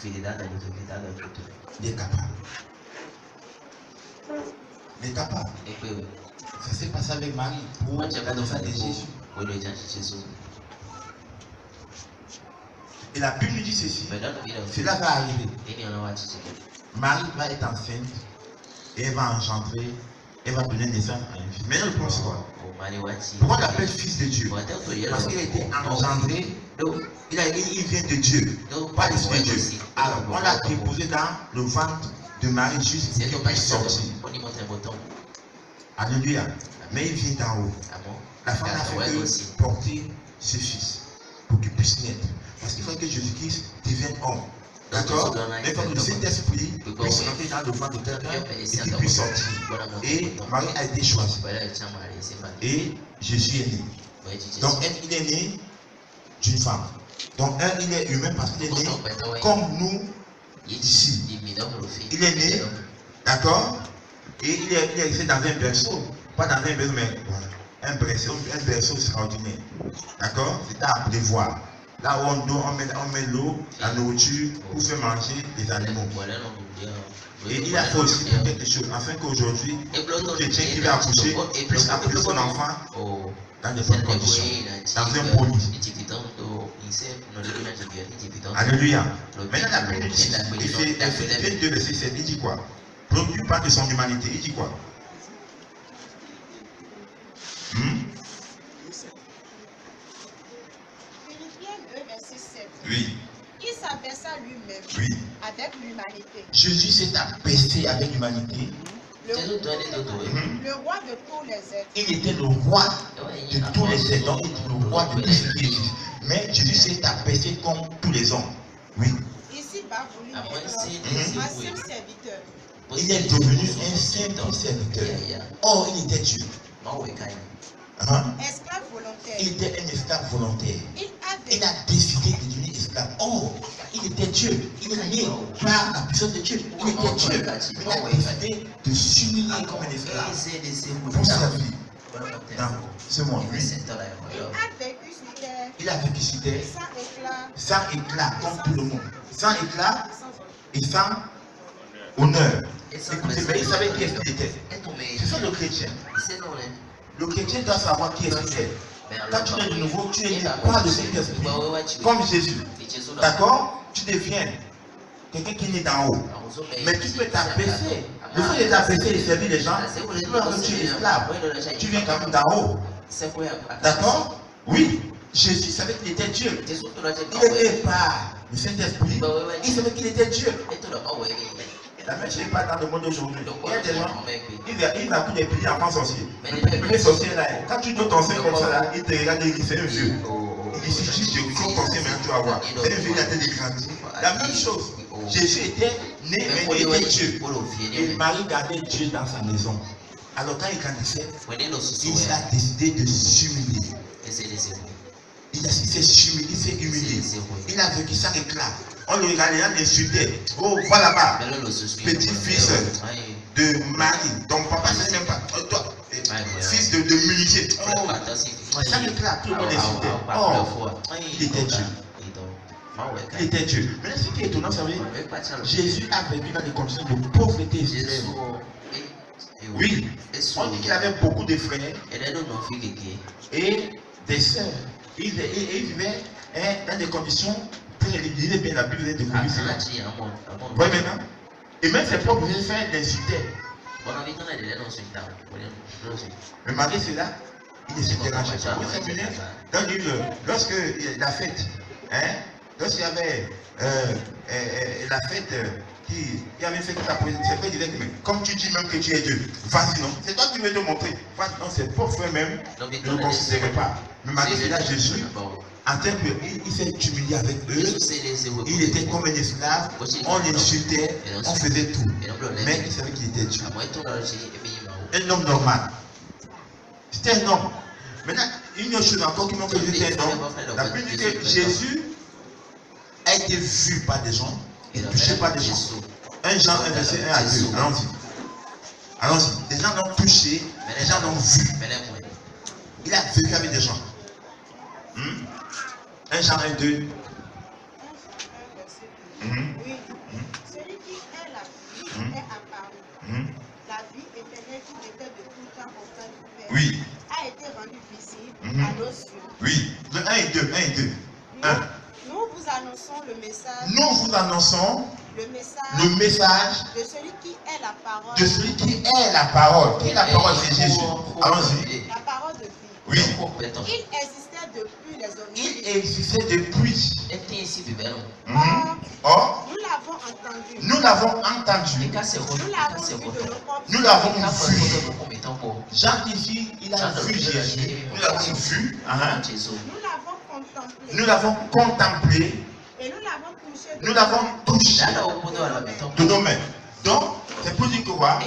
Il est capable. Il est capable. Ça s'est passé avec Marie pour l'enfant de Jésus. Et la Bible dit ceci, cela va arriver. Marie va être enceinte et elle va engendrer, elle va donner naissance à un fils. Maintenant, le point c'est quoi? Pourquoi on l'appelle fils de Dieu? Parce qu'il a été engendré, il vient de Dieu, pas l'esprit de Dieu. Alors, on l'a déposé dans le ventre de Marie juste pour qu'il puisse sortir. Alléluia. Mais il vient d'en haut. La femme a fait que porter ce fils pour qu'il puisse naître. Parce qu'il faut que Jésus-Christ devienne homme. D'accord? Mais il faut que le Saint-Esprit puisse rentrer dans le ventre de quelqu'un et qu'il puisse sortir. Et Marie a été choisie. Et Jésus est né. Donc, il est né d'une femme. Donc, il est humain parce qu'il est né comme nous ici. Il est né, d'accord? Et il est resté dans un berceau. Pas dans un berceau, mais voilà. Un berceau extraordinaire. D'accord? C'est à prévoir. Là où on met l'eau, la nourriture pour faire manger les animaux. Et il a fait aussi quelque chose, afin qu'aujourd'hui, tout chrétien qui va accoucher puisse accoucher son enfant dans de bonnes conditions, dans un beau lit. Alléluia. Maintenant, la Bible dit, Éphésiens 2, verset 7, il dit quoi? Il parle de son humanité, il dit quoi? Oui. Il s'abaissa lui-même avec l'humanité. Jésus s'est abaissé avec l'humanité. Le roi de tous les êtres. Il était le roi de tous les êtres. Donc, il était le roi de tout ce qui existe. Mais Jésus s'est abaissé comme tous les hommes. Oui. Ici-bas, vous lui un simple serviteur. Il est devenu un simple serviteur. Or, il était Dieu. Esclave volontaire. Il était un esclave volontaire. Il a décidé de devenir esclave. Or, il était Dieu. Il est né par la puissance de Dieu. Il était Dieu. Il a décidé de s'humilier comme un esclave pour sa vie. C'est moi. Oui. Il a vécu sur terre. Sans éclat, comme tout le monde. Sans éclat et sans honneur. Écoutez, mais il savait qui est-ce qu'il était. C'est ça le chrétien. Le chrétien doit savoir qui est-ce qu'il est. Quand tu es de nouveau, tu es né par le Saint-Esprit, comme Jésus. D'accord? Tu deviens quelqu'un qui est né d'en haut. Mais tu peux t'abaisser. Le fait de t'abaisser et servir les gens, tu peux que tu es esclave. Tu viens quand même d'en haut. D'accord? Oui. Jésus savait qu'il était Dieu. Il était par le Saint-Esprit. Il savait qu'il était Dieu. La même chose n'est pas dans le monde aujourd'hui. Il y a des gens, il va tous les pays en France sorcier. Le premier sorcier là, quand tu donnes ton sein comme ça là, il te regarde et il dit c'est un vieux. Il dit si je compte ton sein, maintenant tu vas voir. C'est un vieux, il a été grandi. La même chose. Jésus était né, mais il était Dieu. Et Marie gardait Dieu dans sa maison. Alors quand il grandissait, il a décidé de s'humilier. Il s'est humilié. Il a vécu sans éclat. On le regardait, on l'insultait. Oh, voilà là-bas. Petit-fils de Marie. Donc, papa, c'est même pas. Toi, fils de Mulitier. Oh, sans éclat, tout le monde l'insultait. Oh, il était Dieu. Il était Dieu. Mais ce qui est étonnant, vous savez, Jésus a vécu dans des conditions de pauvreté extrême. Oui, on dit qu'il avait beaucoup de frères et des sœurs. Il vivait dans des conditions très réduites. Bien la Bible est découverte cela. Vous voyez maintenant? Et même ses propres frères l'insultaient. Mais malgré cela, il ne se dérangeait pas. Vous savez, dans le livre, lorsque la fête, hein, lorsqu'il y avait la fête il avait fait toute la position, c'est fait direct, mais comme tu dis même que tu es Dieu, vas-y non, c'est toi qui veux te montrer. Vas-y non, c'est pour frère même, je ne considérais pas. Mais malgré cela, Jésus, en tant qu'il s'est humilié avec eux, il était comme un esclave, on l'insultait, on faisait tout. Mais il savait qu'il était Dieu. Un homme normal. C'était un homme. Maintenant, une autre chose encore qui montre que Jésus était un homme. La Bible dit que Jésus a été vu par des gens et touché par des gens. 1 Jean 1 verset 1 à 2. Allons-y. Allons-y. Des gens l'ont touché, des gens l'ont vu. Il a vécu avec des gens. 1 Jean 1 2. Oui. Celui qui est la vie est apparu. La vie éternelle qui était de tout temps auprès du Père. Oui. A été rendue visible à nos yeux. Oui. Le 1 et 2. 1 et 2. Nous vous annonçons le message. Nous vous annonçons le message de celui qui est la parole. De celui qui est la parole. Qui est la parole? C'est Jésus. Allons-y. La parole de vie. Oui. Il existait depuis les origines. Il existait depuis. Or, nous l'avons entendu. Nous l'avons entendu. Nous l'avons vu. Jean ici, il a vu Jésus. Nous l'avons vu. Nous l'avons contemplé. Et nous l'avons touché. Nous l'avons touché de nos mains. Donc, c'est pour dire que quoi?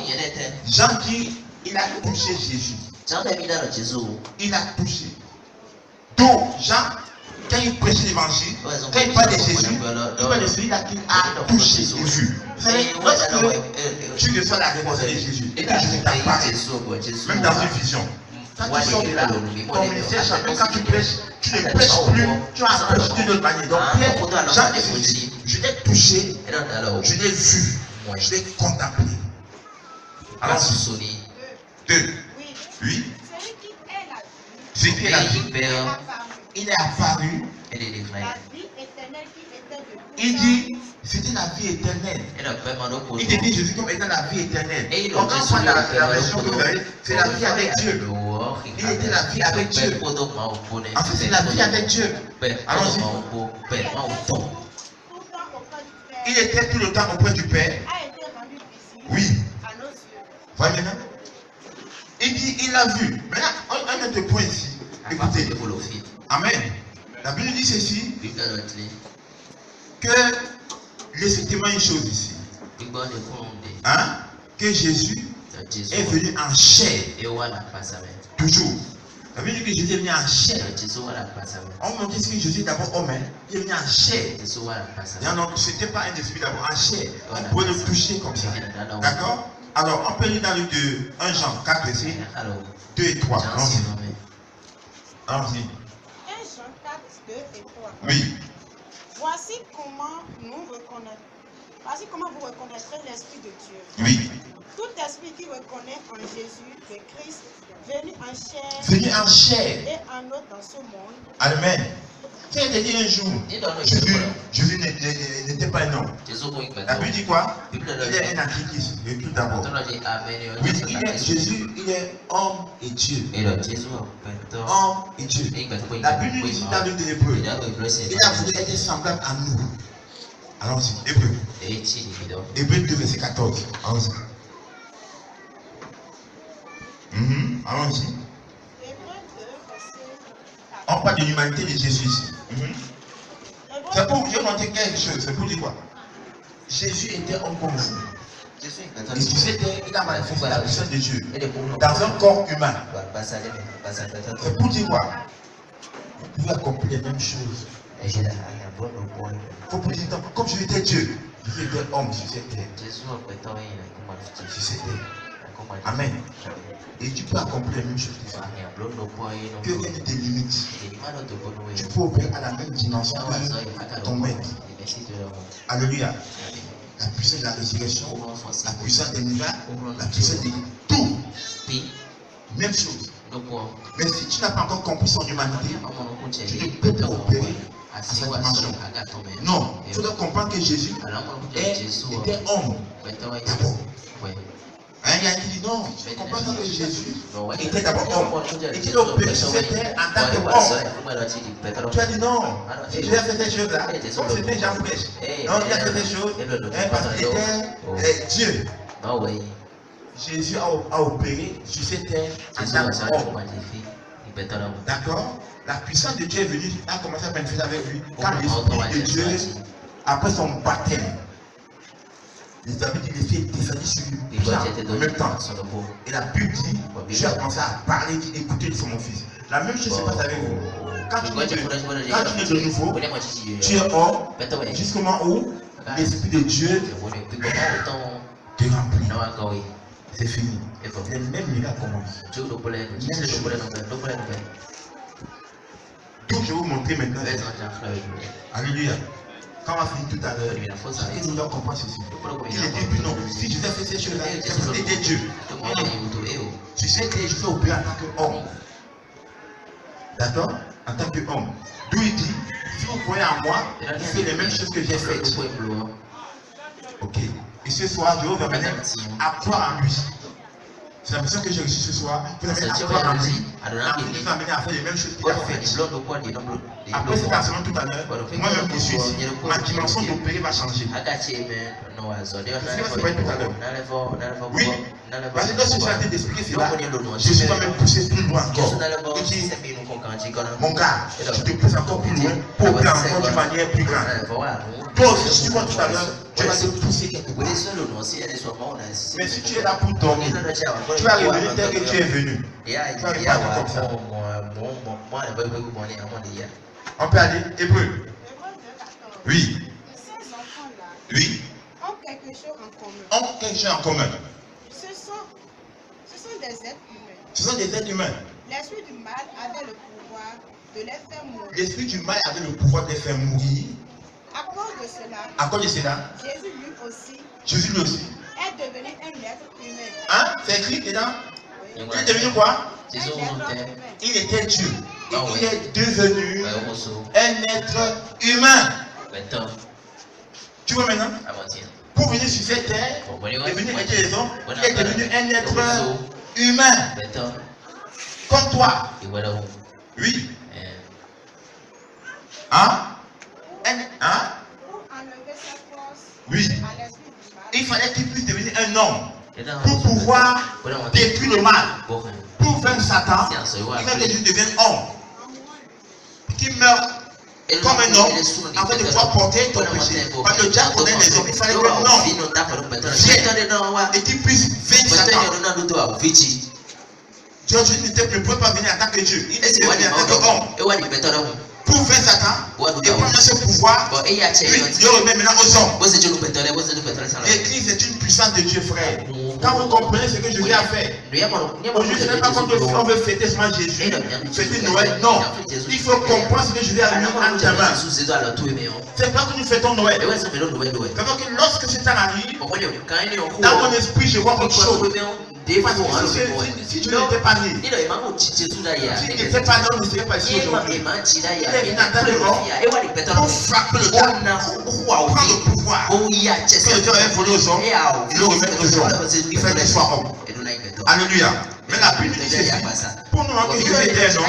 Jean dit, il a touché Jésus. Il a touché. Donc, Jean, quand il prêche l'évangile, quand il parle de Jésus, il parle de celui-là qui a touché et vu. Vous savez, lorsque tu reçois la réponse de Jésus et que Jésus t'apparaît, même dans une vision, quand tu sors de là, ton ministère change. Quand tu prêches, tu ne prêches plus, tu approches d'une autre manière. Donc, Pierre, Jean et Jésus, je l'ai touché, je l'ai vu, je l'ai contemplé. Alors, 2. Oui. Celui qui est la vie, il est apparu. Il dit, c'était la vie éternelle. Il définit Jésus comme étant la vie éternelle. Donc, quand on prend la version que vous avez, c'est la vie avec Dieu. Il était la vie avec Dieu. En fait, c'est la vie avec Dieu. Allons-y. Il était tout le temps auprès du Père. Oui. Voyez maintenant. Il dit, il l'a vu. Maintenant, un autre point ici. Écoutez. Amen. La Bible dit ceci. Que, laissez témoigner une chose ici. Hein? Que Jésus est venu en chair. Toujours. La Bible dit que Jésus est venu en chair. On me dit que Jésus est d'abord homme. Il est venu en chair. Donc, ce n'était pas un esprit d'abord en chair. On pouvait le toucher comme ça. D'accord? Alors, on peut lire dans le 1 Jean 4, verset 2 et 3. Allons-y. Allons-y. 1 Jean 4, 2 et 3. Oui. Voici comment vous reconnaîtrez l'Esprit de Dieu. Oui. Tout esprit qui reconnaît en Jésus le Christ, venu en chair, et en autre dans ce monde. Amen. Tiens, il a dit un jour, Jésus n'était pas un homme. La Bible dit quoi? Il est un antichrist, le tout d'abord. Oui, Jésus, il est homme et Dieu. Homme et Dieu. La Bible dit dans le livre de l'Hébreu, il a voulu être semblable à nous. Allons-y, Hébreu. Hébreu 2, verset 14. Allons-y. Allons-y. On parle de l'humanité de Jésus ici. C'est pour vous montrer quelque chose. C'est pour dire quoi? Jésus était homme comme vous. Et il a manifesté la puissance de Dieu dans un corps humain. C'est pour dire quoi? Vous pouvez accomplir les mêmes choses. Il faut pour dire, comme je étais Dieu, Jésus était homme sur cette terre. Sur cette terre. Amen. Et tu peux accomplir les mêmes choses que ça. Que rien ne te limite. Tu peux opérer à la même dimension que ton maître. Alléluia. La puissance de la résurrection, la puissance des miracles, la puissance de tout. Même chose. Mais si tu n'as pas encore compris son humanité, tu ne peux pas opérer à cette dimension. Non, il faut comprendre que Jésus était homme d'abord. Il y a qui dit non, je comprends pas que Jésus était d'abord homme. Il dit donc, c'était en tant qu'homme. Tu as dit non, Jésus a fait des choses-là, comme c'était Jean Fraîche. Non, il a fait des choses parce qu'il était Dieu. Jésus a opéré sur cette terre en tant qu'homme. D'accord? La puissance de Dieu est venue, a commencé à manifester avec lui quand l'Esprit de Dieu, après son baptême, les amis du Messie est descendu sur lui en même temps. Et la Bible dit, Dieu a commencé à parler, dit écoutez, c'est mon fils. La même chose se passe avec vous. Quand tu es de nouveau, tu es hors, jusqu'au moment où l'Esprit de Dieu te remplit. C'est fini. Les mêmes miracles commencent. Donc je vais vous montrer maintenant. Alléluia. Quand on va finir tout à l'heure, nous devons comprendre ceci. Il était plus non. Si Jésus a fait ces choses-là, c'est parce qu'il était Dieu. Tu sais que je fais opérer en tant qu'homme. D'accord? En tant qu'homme. D'où il dit, si vous croyez en moi, il fait les mêmes choses que j'ai faites. Ok. Et ce soir, je vais vous amener à croire en lui. C'est la mission que j'ai reçue ce soir. Vous allez à croire en lui. Vous amener à faire les mêmes choses qu'il a faites. Après cet enseignement tout à l'heure, moi-même je suis ici. Ma dimension d'opérer va changer. Je sais pas ce que ça va être tout à l'heure. Oui. Parce que lorsque je suis en train d'expliquer cela, je suis quand même poussé plus loin encore. Il dit, mon gars, je te pousse encore plus loin pour opérer encore d'une manière plus grande. Toi aussi, si tu vois tout à l'heure, tu vas te pousser quelque part. Mais si tu es là pour dormir, tu vas revenir tel que tu es venu. Tu vas repartir comme ça. On peut aller Hébreu. Oui. Ces enfants-là Oui. ont quelque chose en commun. Ont quelque chose en commun. Ce sont des êtres humains. Ce sont des êtres humains. L'esprit du mal avait le pouvoir de les faire mourir. L'esprit du mal avait le pouvoir de les faire mourir. À cause de cela, Jésus lui aussi est devenu un être humain. Hein? C'est écrit dedans? Il est devenu quoi? Un être humain. Il était Dieu. Et il est devenu un être humain. Tu vois maintenant? Pour venir sur cette terre et venir aider les hommes, il est devenu un être humain. Comme toi. Oui. Hein? Hein? Pour enlever sa force Oui. à l'esprit du mal, Il fallait qu'il puisse devenir un homme pour pouvoir détruire le mal. Pour vaincre Satan, il fallait que Jésus devienne homme. Qu'il meurt comme un homme afin de pouvoir porter ton péché. Parce que Dieu connaît les hommes. Il fallait qu'un homme vienne et qu'il puisse vaincre Satan. Jésus ne pouvait pas venir en tant que Dieu. Il était venu en tant qu'homme. Pour vaincre Satan et prendre ce pouvoir, lui, il le remet maintenant aux hommes. L'église est une puissance de Dieu, frère. Quand vous comprenez ce que Jésus a fait, aujourd'hui, ce n'est pas comme on veut fêter seulement Jésus, fêter Noël. Non, il faut comprendre ce que Jésus a mis en ta main. C'est pas que nous fêtons Noël. C'est que lorsque ce temps arrive, dans mon esprit, je vois autre chose. Si Dieu n'était pas né, s'il n'était pas né, on ne serait pas ici aujourd'hui. Il est venu en tant que homme pour frapper le diable, prendre le pouvoir que Dieu avait volé aux hommes, il le remet aux hommes. Il fait qu'il soit homme. Alléluia. Mais la Bible dit ceci. Pour nous, que Jésus était un homme,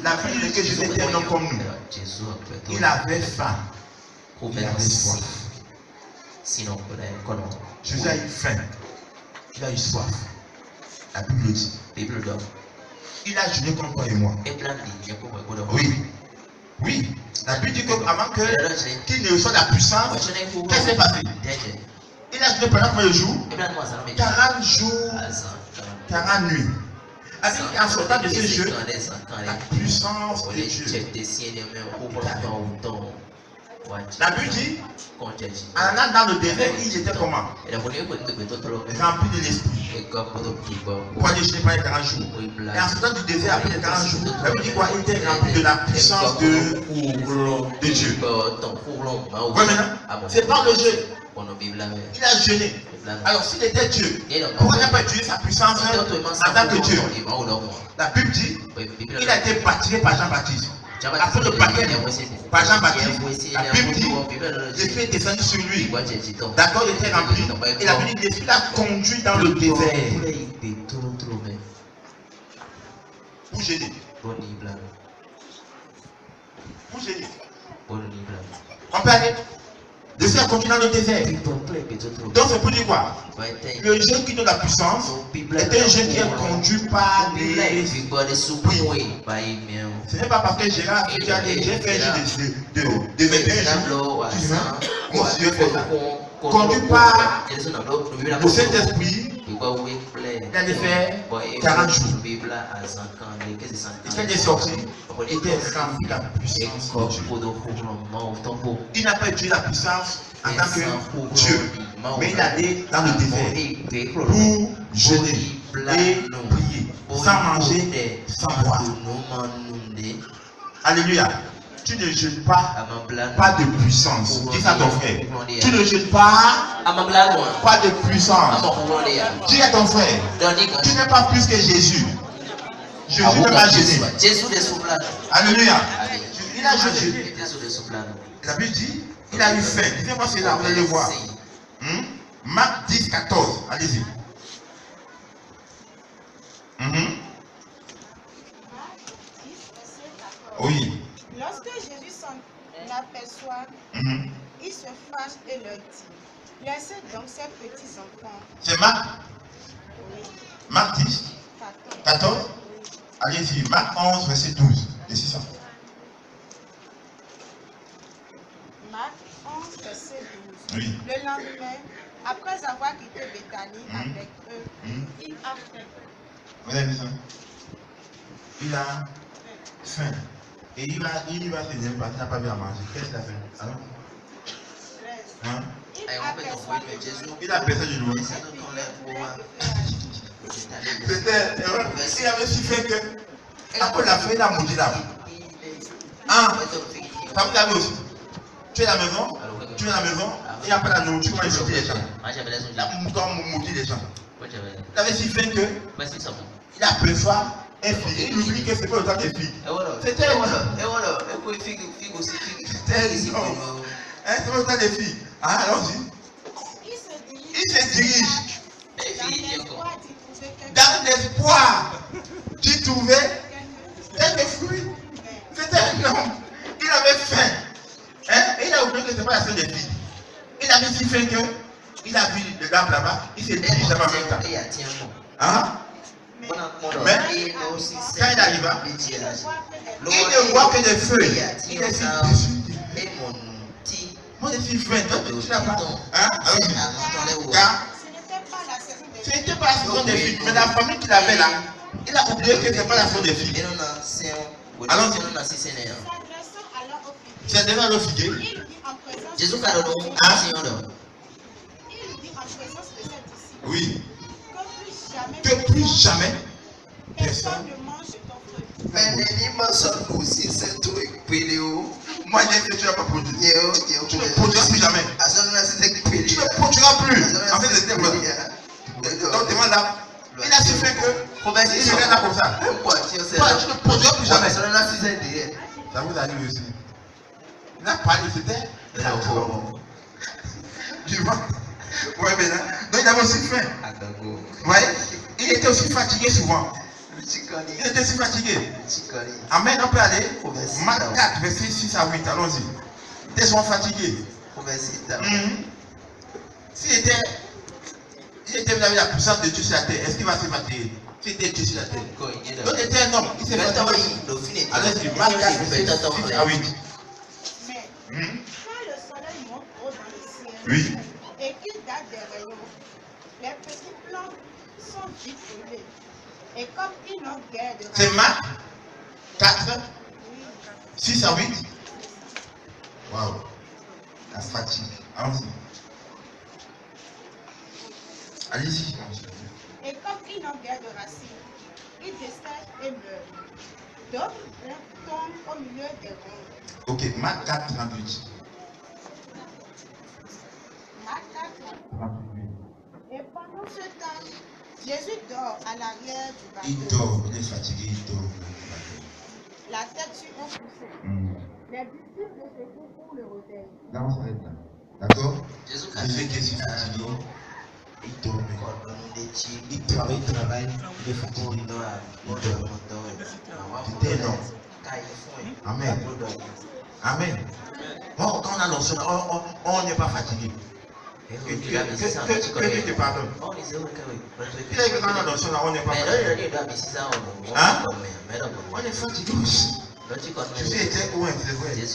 la Bible dit que Jésus était un homme comme nous. Il avait faim. Il avait soif. Jésus a eu faim. Il a eu soif. La Bible dit. Il a jeûné comme toi et moi. Oui. Oui. La Bible dit qu'avant qu'il ne reçoive la puissance, qu'est-ce qui s'est passé? Il a jeûné pendant combien de jours? 40 jours, 40 nuits. En sortant de ce jeu, la puissance de Dieu. La Bible dit, en allant dans le désert, il était comment? Rempli de l'esprit. Pour aller jeûner pendant 40 jours. Et en sortant du désert, après les 40 jours, la Bible dit quoi? Il était rempli de la puissance de Dieu. Oui, maintenant, c'est par le jeûne. Il a jeûné. Alors, s'il était Dieu, pourquoi il n'a pas utilisé sa puissance en tant que Dieu? La Bible dit, il a été baptisé par Jean-Baptiste. Après le baptême, par Jean-Baptiste, la Bible dit, l'Esprit est descendu sur lui. D'accord, il était rempli. Et la Bible dit, l'Esprit l'a conduit dans le désert. Pour gêner. Pour gêner. On peut aller. L'Esprit a conduit dans le désert. Donc c'est pour dire quoi? Le jeune qui donne la puissance est un jeune qui est conduit par l'Esprit. Ce n'est pas parce que Gérard a fait un jeu de 21 jours. Conduit par le Saint-Esprit. Il allait faire 40 jours. Il fait des sorties. Il était rempli de la puissance de Dieu. Il n'a pas utilisé la puissance en tant que Dieu, mais il allait dans le désert pour jeûner et prier, sans manger, sans boire. Alléluia. Tu ne jeûnes pas de puissance. Dis ça à ton frère. Tu ne jeûnes pas de puissance. Dis à ton frère. Tu n'es pas plus que Jésus. Jésus n'a pas jeûné. Alléluia. Il a jeûné. La Bible dit, il a eu faim. Dis-moi c'est là, vous allez le voir. Marc 10, 14. Allez-y. Oui. Lorsque Jésus s'en aperçoit, il se fâche et leur dit, laissez donc ces petits enfants. C'est Marc? Oui. Marc 10, 14. Allez-y, Marc 11, verset 12. Et 600. Marc 11, verset 12. Oui. Le lendemain, après avoir quitté Béthanie avec eux, il a faim. Vous avez vu ça? Il a faim. Et il va se dire, parce qu'il n'a pas bien à manger. Qu'est-ce qu'il a fait? Alors? Hein? Il a aperçu du loin. Peut-être, il avait si fait que, après la fin, il a maudit là. Hein? Ça vous l'avez aussi? Tu es à la maison? Tu es à la maison? Et après la nourriture, comment il maudit les gens? Comme maudit les gens. Il avait si fait que, il aperçoit un fille. Il oublie que c'est pas le temps des filles. C'était un homme. C'est pas le temps des filles. Ah, allons-y. Il se dirige dans l'espoir d'y trouver quelques fruits. C'était un homme. Il avait faim. Et il a oublié que ce n'est pas la seule des filles. Il avait si faim que il a vu le dame là-bas. Il s'est dirigé là-bas en même temps. Hein? Mais quand il arriva, il ne voit que des feuilles. Il est si déçu. Moi je suis faim, toi tu n'as pas. Hein? Car ce n'était pas la saison des filles, mais la famille qu'il avait là, il a oublié que ce n'est pas la saison des filles. Alors, c'est déjà le figuier. Jésus a donné oui. Que plus jamais personne ne mange ton fruit. moi j'ai dit que tu n'as pas produit. Tu ne produiras plus jamais. Tu ne produiras plus. En fait, c'était vrai. Donc demande là. Il a su fait que il est là comme ça. Tu ne produiras plus jamais. Ça vous arrive aussi. Il a parlé, c'était. Tu vois? Oui, mais là. Donc il avait aussi faim. Vous voyez? Il était aussi fatigué souvent. Il était aussi fatigué. Amen, on peut aller. Marc 4, verset 6 à 8. Allons-y. Il était souvent fatigué. S'il était avec la puissance de Dieu sur la terre, est-ce qu'il va se fatiguer? S'il était Dieu sur la terre. Donc il était un homme. Il s'est fatigué. Allez-y, Marc 4, verset 6 à 8. Mais quand le soleil monte haut dans le ciel Oui. et qu'il date des rayons, les petits plants sont vite brûlés. Et comme ils n'ont guère de C'est Marc 4, 6 à 8. Waouh. La fatigue. Allons-y. Allez-y. et comme ils n'ont guère de racines, ils dessèchent et meurent. D'autres tombent au milieu des ronds. Ok, Marc 4, 38. Marc 4. Et pendant ce temps, Jésus dort à l'arrière du bateau. Il dort, il est fatigué, il dort. la tête sur un coussin. Les disciples de secours pour le réveil. Là, on s'arrête là. D'accord? Jésus Jésus qui est si fatigué, il dort. Il travaille, il est fatigué. Il dort. C'était énorme. Amen. Amen. Oh, quand on a l'onction, on n'est pas fatigué. Que Dieu te pardonne. Il a dit quand on a l'onction, on n'est pas fatigué. Hein? On est fatigué aussi. Jésus était où? C'est vrai. Mais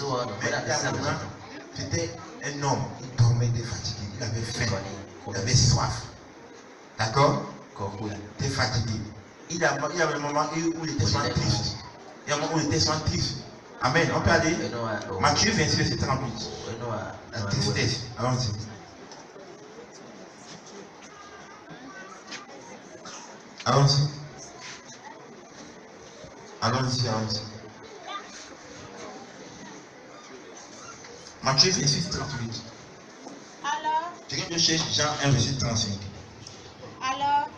c'était un homme. Il dormait, il était fatigué. Il avait faim. Il avait soif. D'accord? Il était fatigué. Il y avait un moment où il était souvent triste. Il y a un moment où il était souvent triste. Amen. On peut aller. Matthieu 26, verset 38. La tristesse. Allons-y. Allons-y. Allons-y, allons-y. Matthieu 26, 38. Alors, Quelqu'un cherche Jean 1, verset 35. alors,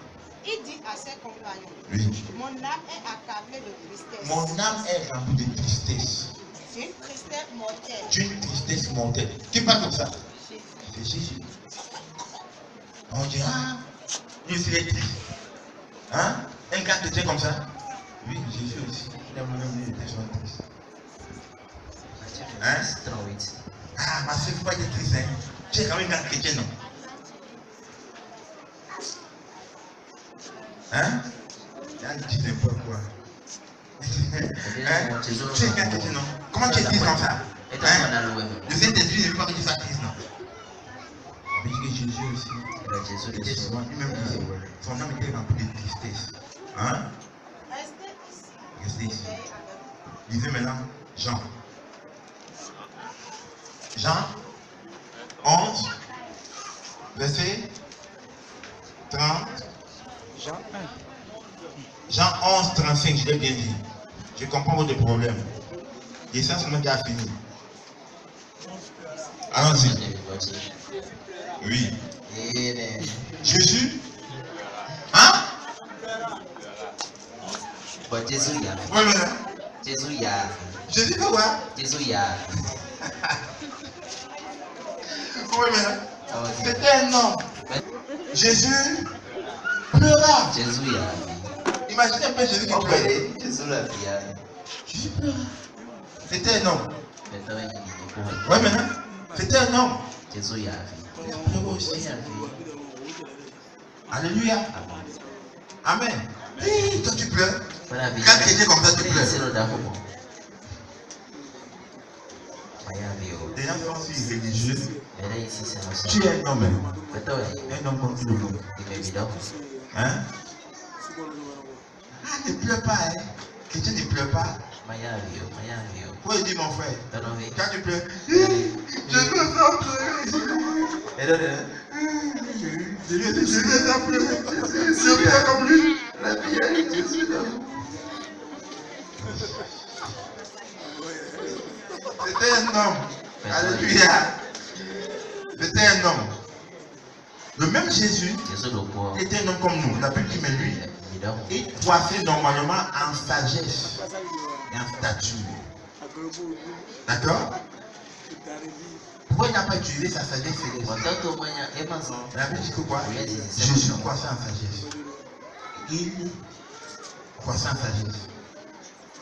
il dit à ses compagnons, Oui. mon âme est accablée de tristesse. Mon âme est remplie de tristesse. C'est une tristesse mortelle. Une tristesse mortelle. Qui parle comme ça? Jésus. C'est Jésus. On dit, ah, lui aussi il est triste. Hein? Un gars chrétien comme ça? Oui, Jésus aussi. Il a moi-même lui, il était souvent triste. Hein? Ah, ma soeur, il ne faut pas être triste, hein? Tu es quand même un gars chrétien, non? Hein? Il a dit n'importe quoi. Hein? Tu es un gars chrétien, non? Comment tu es triste comme ça? Hein? Le Saint-Esprit ne veut pas que tu sois triste, non? Mais que Jésus aussi, il était souvent, lui-même disait, son âme était remplie de tristesse. Hein? Restez ici. Restez ici. Veillez avec moi. Lisez maintenant Jean. Jean 11, verset 30. Jean 1. Jean 11, 35, je l'ai bien dit. Je comprends votre problème. L'essence seulement qui a fini. Allons-y. Oui. Jésus. Hein? Jésus y a. Oui, maintenant. Jésus y a. Jésus fait quoi? Jésus y a. Oui, maintenant. C'était un homme. Jésus pleura. Jésus y a. Imaginez un peu Jésus qui pleurait. Jésus l'a fait. Jésus pleura. C'était un homme. Maintenant, il est Oui, maintenant. C'était un homme. Jésus y a. Il a pleuré aussi. Alléluia. Amen. Hey, toi tu pleures. Quand tu étais comme ça, tu pleures. Les gens sont si religieux. Tu es un homme. Un homme comme tout le monde. Hein? Ah, ne pleure pas, hein. Chrétien ne pleure pas. Pourquoi il dit mon frère? Quand tu pleures, je veux pas pleurer. Je veux pas pleurer. Je pleure comme lui. La vie est Jésus là. C'était un homme. Alléluia. C'était un homme. Le même Jésus était un homme comme nous. La Bible dit, mais lui, il croissait normalement en sagesse et en stature. D'accord? Pourquoi il n'a pas utilisé sa sagesse céleste? La Bible dit que quoi? Jésus croissait en sagesse. Il croissait en sagesse.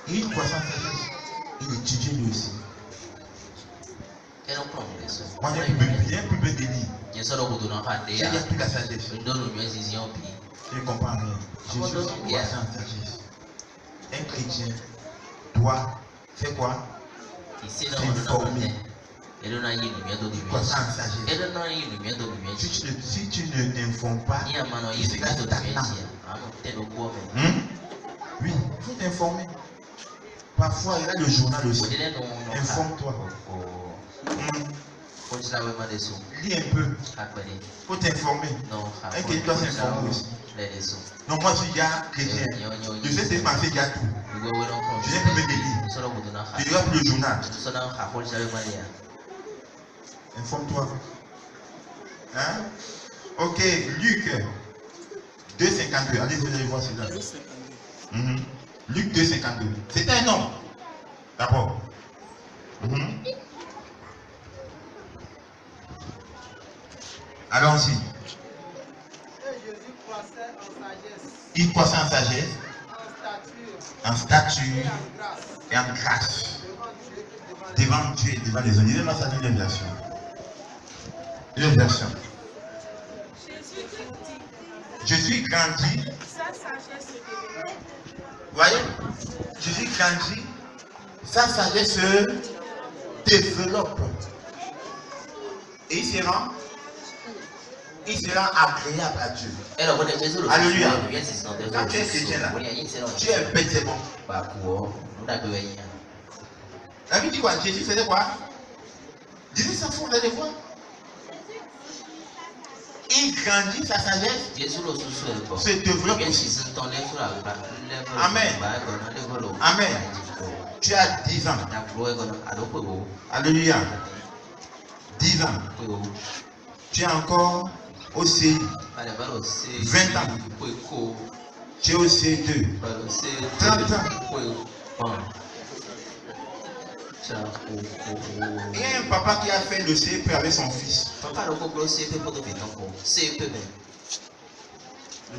Il croissait en sagesse. Il étudiait lui aussi. Moi, j'ai un peu de délit. J'ai toute la sagesse. Je ne comprends rien. Jésus croissait en sagesse. Un chrétien doit faire quoi? S'informer. Croissant en sagesse. Si tu ne t'informes pas, il se casse stagnant. Oui, il faut t'informer. Parfois, il y a le journal aussi. Informe-toi. Lis un peu. Il faut t'informer. Un chrétien doit s'informer aussi. Donc moi, je suis gars chrétien. Je sais que ma fille gâte tout. Je n'ai plus mes délits. Je ne regarde plus le journal. Informe-toi. Hein? Ok, Luc 2,52. Allez, vous allez voir cela. Luc 2,52. C'était un homme. D'abord. Allons-y. Et Jésus croissait en sagesse, Il croissait en sagesse, en stature en stature et en grâce et en grâce. devant Dieu et devant Devant Dieu et devant les hommes. Lisez-moi ça dans une version. Une version. Jésus grandit. Sa sagesse se développe. Voyez, Jésus grandit. Sa sagesse se développe. Et il se rend agréable à Dieu. Alléluia. Quand tu es chrétien là, tu es bête, c'est bon. La Bible dit quoi? Jésus faisait quoi? Jésus s'en fout, vous allez voir. Il grandit, sa sagesse se développe aussi. Amen. Amen. Tu as 10 ans. Alléluia. 10 ans. Tu es encore au CI. 20 ans. Tu es au C2. 30 ans. Il y a un papa qui a fait le CP avec son fils. Le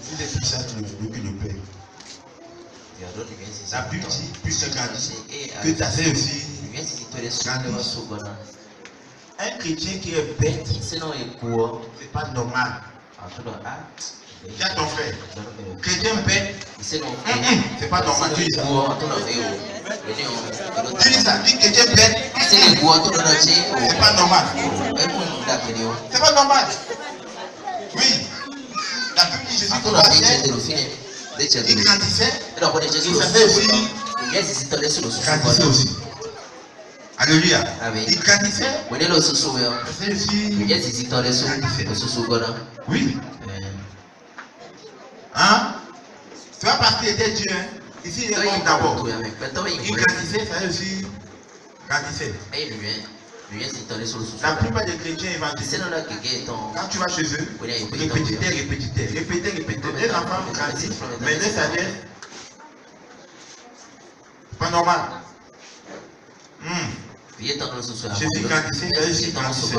fils est plus sage que le père. La Bible dit, plus tu grandis, que ta sœur aussi grandisse. Un chrétien qui est bête, c'est pas normal. Dis à ton frère, chrétien bête, c'est pas normal. Tu dis ça. Tu dis ça, dis chrétien bête, c'est pas normal. C'est pas normal. Oui. La Bible dit Jésus croissait, il grandissait, il savait aussi, grandissait aussi. Alléluia. Il grandissait, il savait aussi, grandissait. Oui. Hein? C'est pas parce qu'il était Dieu. Hein? Ici, il est homme d'abord. Il grandissait, ça aussi grandissait. La plupart des chrétiens évangéliques, quand tu vas chez eux, répétez. Les enfants grandissent, mais les sagesse, c'est pas normal. Jésus grandissait, ça aussi grandissait.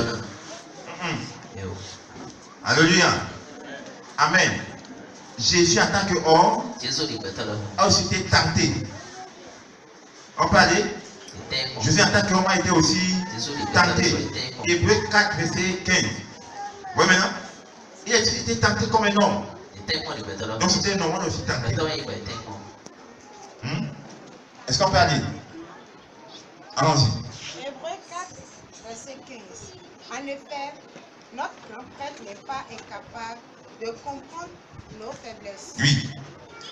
Alléluia. Amen. Jésus en tant qu'homme a aussi été tenté. On peut aller? Jésus en tant qu'homme a été aussi tenté. Hébreux 4, verset 15. Oui, maintenant, il a été tenté comme un homme. Donc c'était un homme aussi tenté. Est-ce qu'on peut aller? Allons-y. Hébreux 4, verset 15. En effet, notre grand prêtre n'est pas incapable de comprendre nos faiblesses. Oui.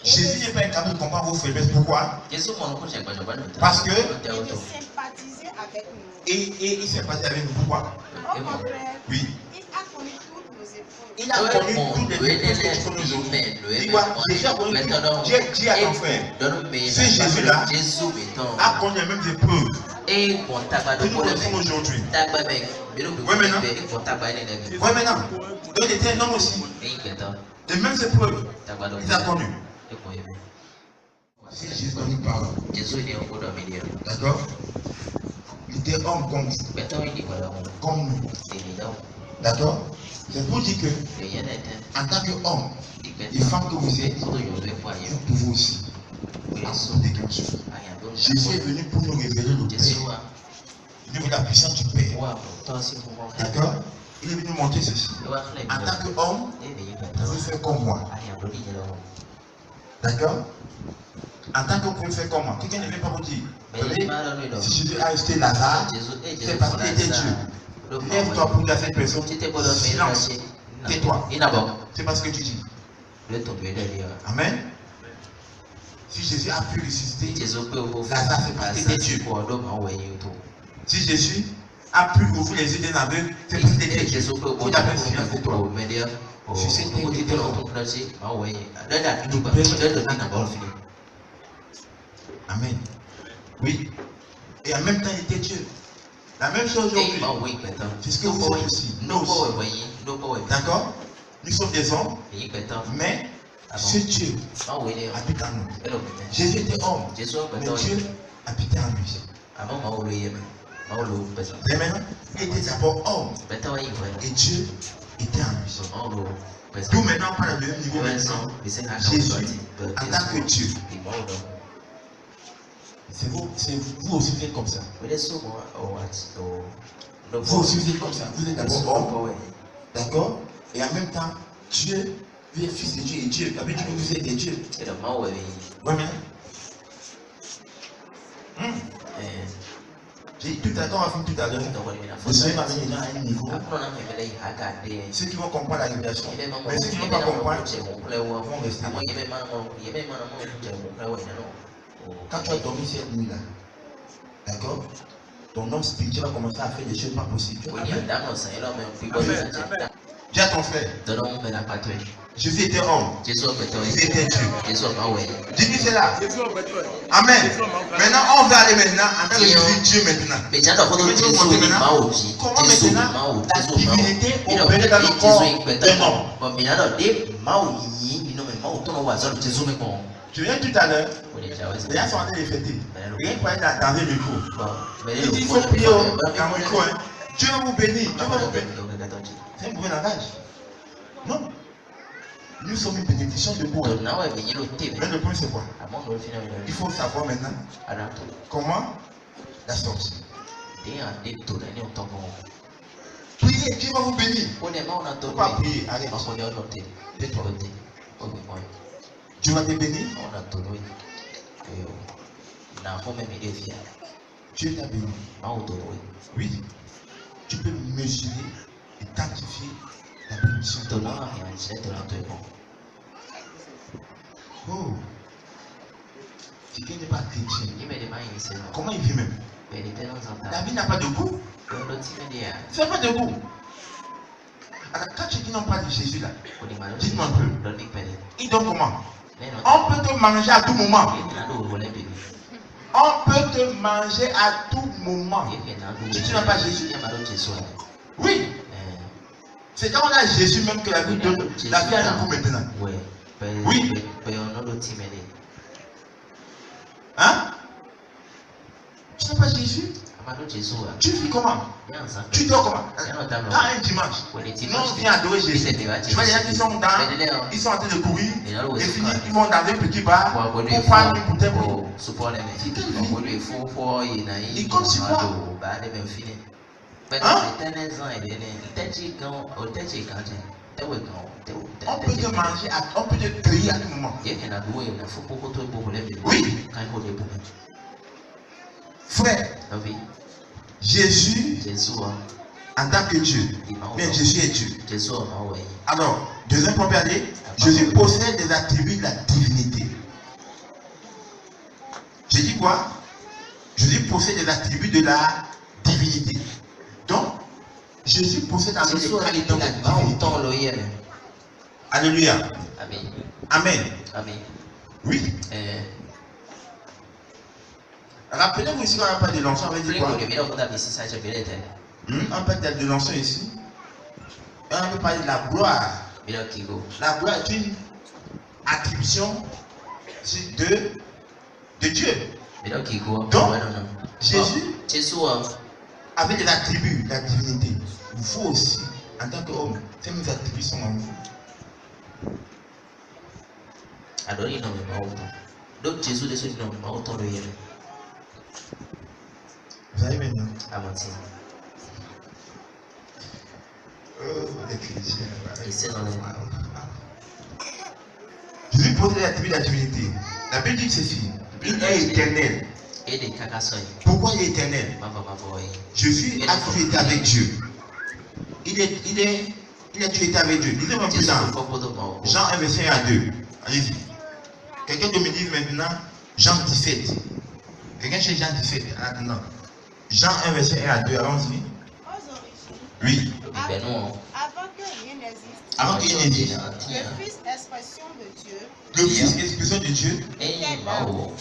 Jésus n'est pas incapable de comprendre vos faiblesses. Pourquoi? Parce que Et de sympathiser avec nous. et il sympathise avec nous. Pourquoi? Au contraire, Oui. il a connu toutes nos épreuves. Il a connu toutes les épreuves que tu connais aujourd'hui. Dis-moi, Jésus a connu tout. Dieu dit à ton frère, ce Jésus-là a connu les mêmes épreuves que nous connaissons aujourd'hui. Oui, maintenant. Oui, maintenant. Donc il était un homme aussi. Les mêmes épreuves, il a connu. Si Jésus nous parle, d'accord? Il était homme comme nous. D'accord? C'est pour dire que, en tant qu'homme et femme que vous êtes, vous pouvez aussi apporter quelque chose. Jésus est venu pour nous révéler le Père. Il nous la puissance du Père. D'accord? Il est venu nous montrer ceci. En tant qu'homme, vous pouvez faire comme moi. D'accord? En tant que vous pouvez faire comme moi. Quelqu'un ne vient pas vous dire. Si Jésus a acheté Lazare, c'est parce qu'il était Dieu. Lève-toi pour dire à cette personne. Silence. Tais-toi. C'est parce que tu dis. Amen. Si Jésus a pu ressusciter Lazare, c'est parce qu'il était Dieu. Si Jésus a pu ouvrir les yeux d'un aveugle, c'est parce qu'il était Dieu. Faut d'abord silence de toi. Si c'était Amen. Oui. Et en même temps, il était Dieu. La même chose aujourd'hui. C'est ce que vous êtes aussi. Nous aussi. D'accord? Nous sommes des hommes. Mais ce Dieu habite en nous. Jésus était homme. Mais Dieu habitait en lui. Mais maintenant, il était d'abord homme. Et Dieu était en lui. D'où maintenant on parle de même niveau maintenant. Jésus, en tant que Dieu. C'est vous aussi vous êtes comme ça. Vous aussi vous êtes comme ça. Vous êtes d'abord homme. D'accord? Et en même temps, Dieu, vous êtes fils de Dieu et Dieu. Ça veut dire que vous êtes des dieux. Voilà. J'ai dit tout à l'heure, on va finir tout à l'heure. Vous savez, ma venue à un niveau. Ceux qui vont comprendre la révélation. Mais ceux qui ne vont pas comprendre, vont rester. Quand tu as dormi cette nuit-là, d'accord? Ton homme spirituel va commencer à faire des choses pas possibles. Dis à ton frère. Jésus était homme. Jésus était Dieu. Dis-lui cela. Amen. Maintenant, on va aller maintenant en tant que Jésus Dieu maintenant. Comment maintenant la divinité opère dans le corps d'un homme? Je viens tout à l'heure. Les gens sont en train de fêter. Rien pour aller dans le micro. Il dit il faut prier dans le micro. Dieu vous bénit. Dieu va vous bénir. C'est un mauvais langage. Non. Nous sommes une bénédiction de quoi? Mais le point c'est quoi? Il faut savoir maintenant comment la sortir. Priez, Dieu va vous bénir. Pourquoi prier? Arrête. Dieu va te bénir. Dieu t'a béni. Oui. Tu peux mesurer et quantifier la bénédiction. Oh. Si quelqu'un n'est pas chrétien, comment il vit même? La vie n'a pas de goût. Ça n'a pas de goût. Alors quand tu dis non pas de Jésus là, dis-moi un peu. Il donne comment? On peut te manger à tout moment. On peut te manger à tout moment. Si tu n'as pas Jésus. Oui. C'est quand on a Jésus même que la vie donne. La vie a un goût maintenant. Oui. Hein? Tu n'as pas Jésus? Tu vis comment? Tu dors comment? Quand un dimanche, on vient adorer Jésus. Tu vois les gens qui sont ils sont en train de courir et finir, ils vont dans un petit bar pour prendre une bouteille pour. C'est quelle vie? Il compte sur quoi? Hein? On peut te manger, on peut te cueillir à tout moment. Oui. Frère, Jésus, en tant que Dieu, bien Jésus est Dieu. Alors, deuxième première année, Jésus possède des attributs de la divinité. J'ai dit quoi? Jésus possède des attributs de la divinité. Donc, Jésus possède avec les qualités de la divinité. Alléluia. Amen. Oui. Rappelez-vous ici quand on parle de l'onction, on va dire quoi? On parle de l'onction ici. Et on peut parler de la gloire. La gloire est une attribution de Dieu. Donc, Jésus avait des attributs de la divinité. Vous aussi, en tant qu'homme, ces mêmes attributs sont en vous. Donc Jésus de ce nom, vous avez maintenant. Oh, les chrétiens. Jésus pose les attributs de la divinité. La Bible dit ceci. Il est éternel. Pourquoi il est éternel? Jésus a toujours été avec Dieu. Il a toujours été avec Dieu. Lisez-moi plus dans Jean 1, verset 1 à 2. Allez-y. Quelqu'un de me dit maintenant Jean 17. Quelqu'un chez Jean 17. Maintenant. Jean 1, verset 1 à 2. Allons-y. Oui. Avant que rien n'existe. Avant qu'il n'existe. Le Fils expression de Dieu. Le Fils expression de Dieu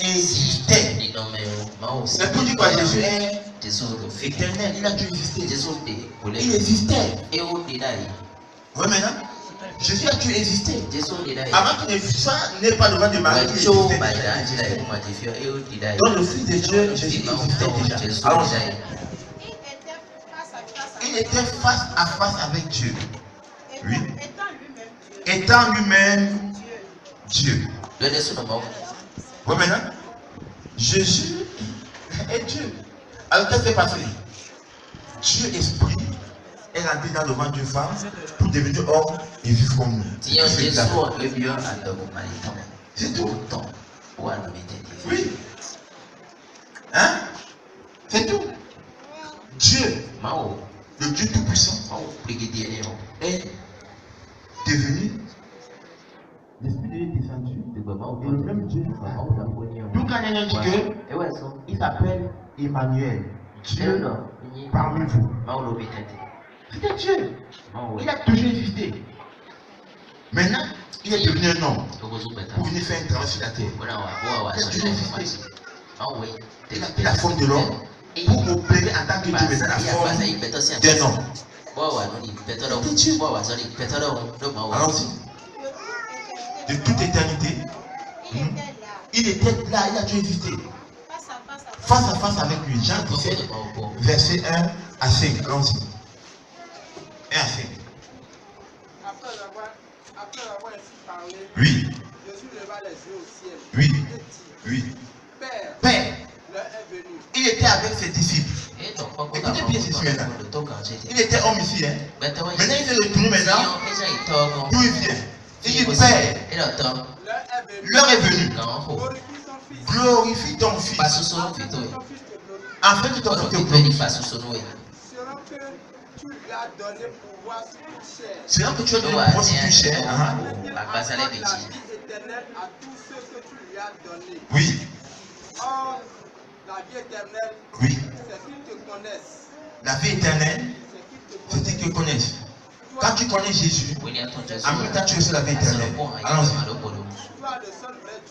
existait. C'est pour dire quoi? Jésus est éternel. Il a toujours existé. Il existait. Oui, maintenant. Jésus a dû exister. Jésus tidak. Avant qu'il n'est pas devant de Marie, il Wajo existait baida déjà. tidak kumajifio eu tidak. Donc le Fils de Dieu, Jésus existait déjà. Alors, il était face à face avec Dieu. Oui. Étant lui-même Dieu. Vous maintenant, Jésus est Dieu. Alors qu'est-ce qui s'est passé? Dieu esprit est rentré dans le ventre d'une femme pour devenir homme et vivre comme nous. C'est tout. Oui. Hein? C'est tout. Dieu, le Dieu Tout-Puissant, est devenu l'Esprit de Dieu est descendu. Et le même Dieu. Donc quand il dit que il s'appelle Emmanuel, Dieu parmi vous. C'était Dieu. Il a toujours existé. Maintenant, il est devenu un homme pour venir faire un travail sur la terre. Il a toujours existé. Il a pris la forme de l'homme pour opérer en tant que Dieu, mais dans la forme d'un homme. C'était Dieu. Allons-y. De toute éternité, il était là, il a toujours existé. Face à face avec lui. Jean 17, verset 1 à 5. Allons-y. 1 à 5. Après avoir ainsi parlé, Oui. Jésus leva les yeux au ciel. Oui. Et dit, Oui. Père, Père, l'heure est venue. il était avec ses disciples. Écoutez bien ceci maintenant. Il était homme ici. Hein? Maintenant, il s'est retourné maintenant. D'où il vient? Il dit, Père, l'heure est venue. Glorifie ton fils. Afin que ton fils te glorifie. Selon que tu lui as donné pouvoir sur toute chair. C'est là que tu as donné pouvoir sur toute chair. La vie éternelle à tous ceux que tu lui as donné. Oui. Or, la vie éternelle, Oui. c'est qu'ils te connaissent. La vie éternelle, c'est qu'ils te connaissent. Quand tu connais Jésus, en même temps tu reçois la vie éternelle. Allons-y.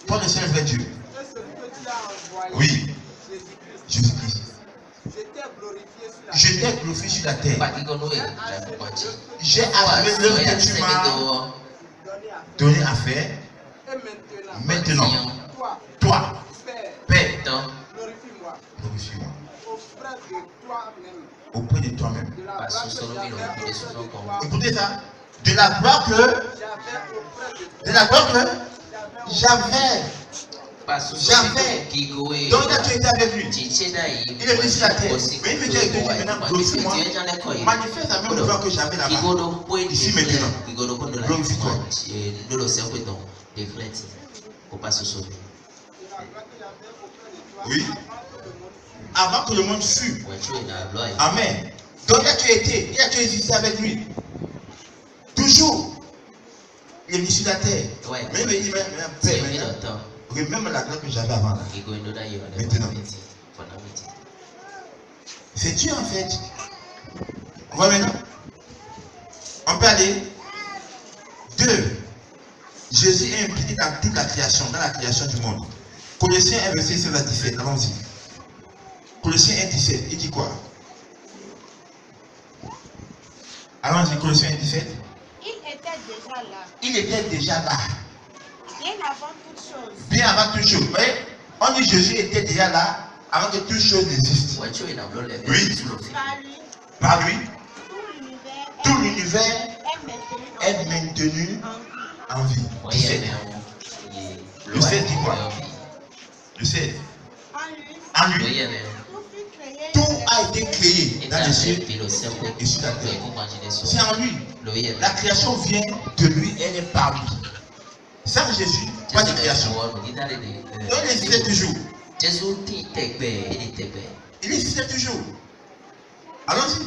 Toi le seul vrai Dieu. Et celui que tu as envoyé, Oui. Jésus-Christ. Je t'ai glorifié sur la terre. J'ai achevé l'œuvre que tu m'as donné à faire. Et Maintenant, toi, Père, glorifie-moi glorifie-moi auprès de toi-même. auprès de toi-même. De la gloire que j'avais auprès de toi, Écoutez ça. De la gloire que j'avais auprès de toi. de la gloire que j'avais. Donc là tu étais avec lui. Il est venu sur la terre. Mais il me dit que maintenant glorifie-moi. Manifeste la même gloire que j'avais là-bas. Ici maintenant. Glorifie-toi. Oui. Avant que le monde fût. Amen. Donc là tu étais. Il a tu existé avec lui. Toujours. Il est venu sur la terre. Mais il me dit, Père, maintenant. Remember la gloire que j'avais avant là. Maintenant. C'est Dieu en fait. On voit maintenant. On peut aller. 2. Jésus est impliqué dans toute la création, dans la création du monde. Colossiens 1, verset 16 à 17. Allons-y. Colossiens 1, 17. Il dit quoi? Allons-y, Colossiens 1, 17. Il était déjà là. Bien avant toute chose. Bien avant toute chose. Vous voyez, on dit Jésus était déjà là avant que toute chose n'existe. Oui. Par lui, tout l'univers est maintenu en vie. 17. Le 16 dit quoi? Le 16. En lui, tout a été créé dans les cieux et sur la terre. C'est en lui. La création vient de lui, elle est par lui. Sans Jésus, pas de création. Il existait toujours. Il existait toujours. Allons-y.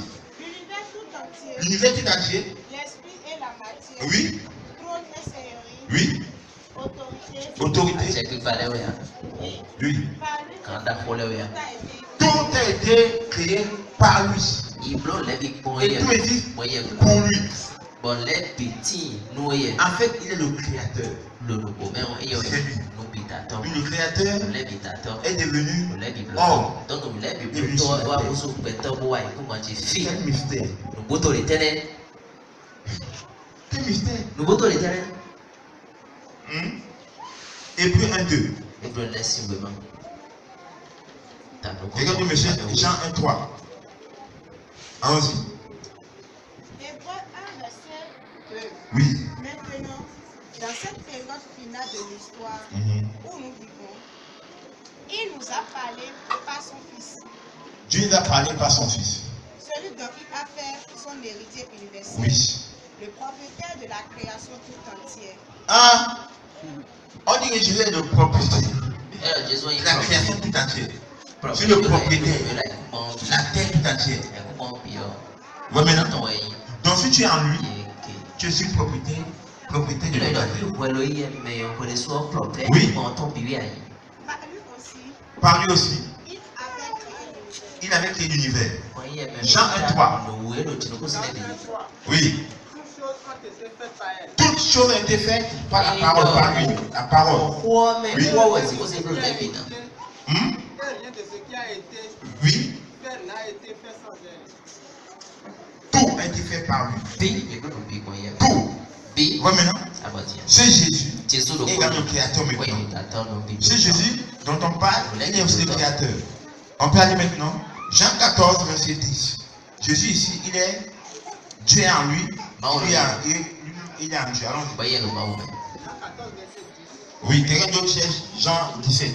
L'univers tout entier. L'esprit et la matière. Oui. Trône et seigneurie. Oui. Autorité. Oui. Tout a été créé par lui. Et tout existe pour lui. En fait, il est le créateur. C'est lui. Lui, le créateur est devenu homme. Il est venu sur la terre. Quel mystère. Quel mystère. Nous votons l'éternel. Hébreux 1-2. Et puis on laisse simplement. Regardez monsieur Jean 1-3. Allons-y. Hébreux 1, verset 2. Oui. Maintenant, dans cette période finale de l'histoire où nous vivons, il nous a parlé par son Fils. Dieu nous a parlé par son Fils. Celui dont il a fait son héritier universel. Oui. Le propriétaire de la création tout entière. Ah, on dit que Jésus est le propriétaire. La création tout entière. C'est le propriétaire. La terre tout entière. Oui, maintenant. Donc si tu es en lui, tu es propriétaire de la terre. Oui. Par lui aussi. Il avait créé l'univers. Jean 1-3. Oui. Toutes choses ont été faites par la parole, par lui. La parole. Oui. Oui. Tout a été fait par lui. Tout. Oui, maintenant. C'est Jésus. Et le créateur maintenant. C'est Jésus dont on parle, il est aussi le créateur. On peut aller maintenant. Jean 14, verset 10. Jésus ici, il est Dieu en lui. Il est en Dieu. Allons-y. Oui, quelqu'un d'autre cherche Jean 17.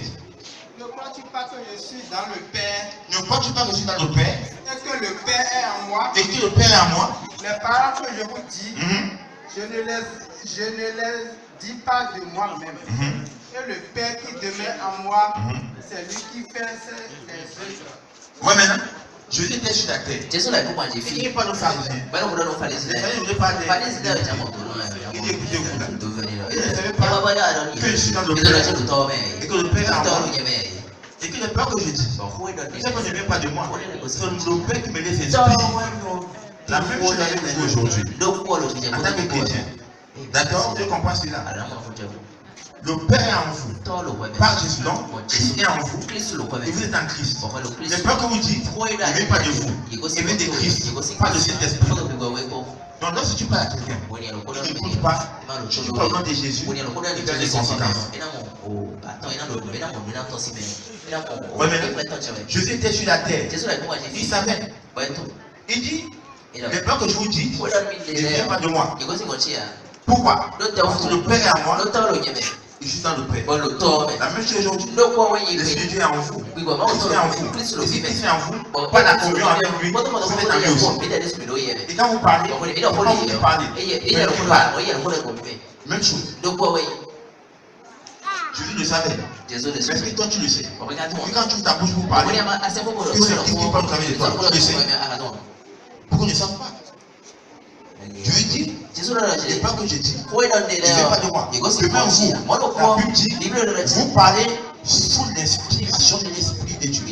Ne crois-tu pas que je suis dans le Père? Ne crois-tu pas que je suis dans le Père? Est-ce que le Père est en moi? Et que le Père est en moi? Les paroles que je vous dis, je ne les dis pas de moi-même. Et le Père qui demeure en moi, c'est lui qui fait les œuvres. Oui, maintenant, Jésus était sur la terre. Il n'est pas nos pharisiens. Il n'est pas il écoutait vous là. Il ne savait pas que je suis dans le Père. Et que le Père est en moi. Et que le Père que je dis, c'est que je ne viens pas de moi. C'est le Père qui me laisse exprimer. La même chose avec vous aujourd'hui. En tant que chrétien. D'accord? Tu comprends cela? Le Père est en vous. Par Jésus, donc, Christ est en vous. Et vous êtes en Christ. Le Père que vous dites, il ne vient pas de vous. Il vient de Christ, pas de cet esprit. Donc, lorsque tu parles à quelqu'un, il n'écoute pas, tu parles au nom de Jésus, il y a des conséquences. Oui, mais Jésus était sur la terre. Il savait. Il dit, le Père que je vous dis, il ne vient pas de moi. Pourquoi? Parce que le Père est en moi. Je suis dans le Père. La même chose aujourd'hui. L'Esprit de Dieu est en vous. Christ est en vous. L'Esprit Christ est en vous. Pas la communion avec lui. Vous êtes en lui aussi. Et quand vous parlez, même chose. Jésus le savait. Mais toi tu le sais. Et quand tu ouvres ta bouche pour parler, que c'est Christ qui parle au travers de toi. Tu le sais. Pourquoi ils ne savent pas? Dieu dit, c'est pas que je dis. Il ne vient pas de moi. Et même vous, la Bible dit, vous parlez sous l'inspiration de l'Esprit de Dieu.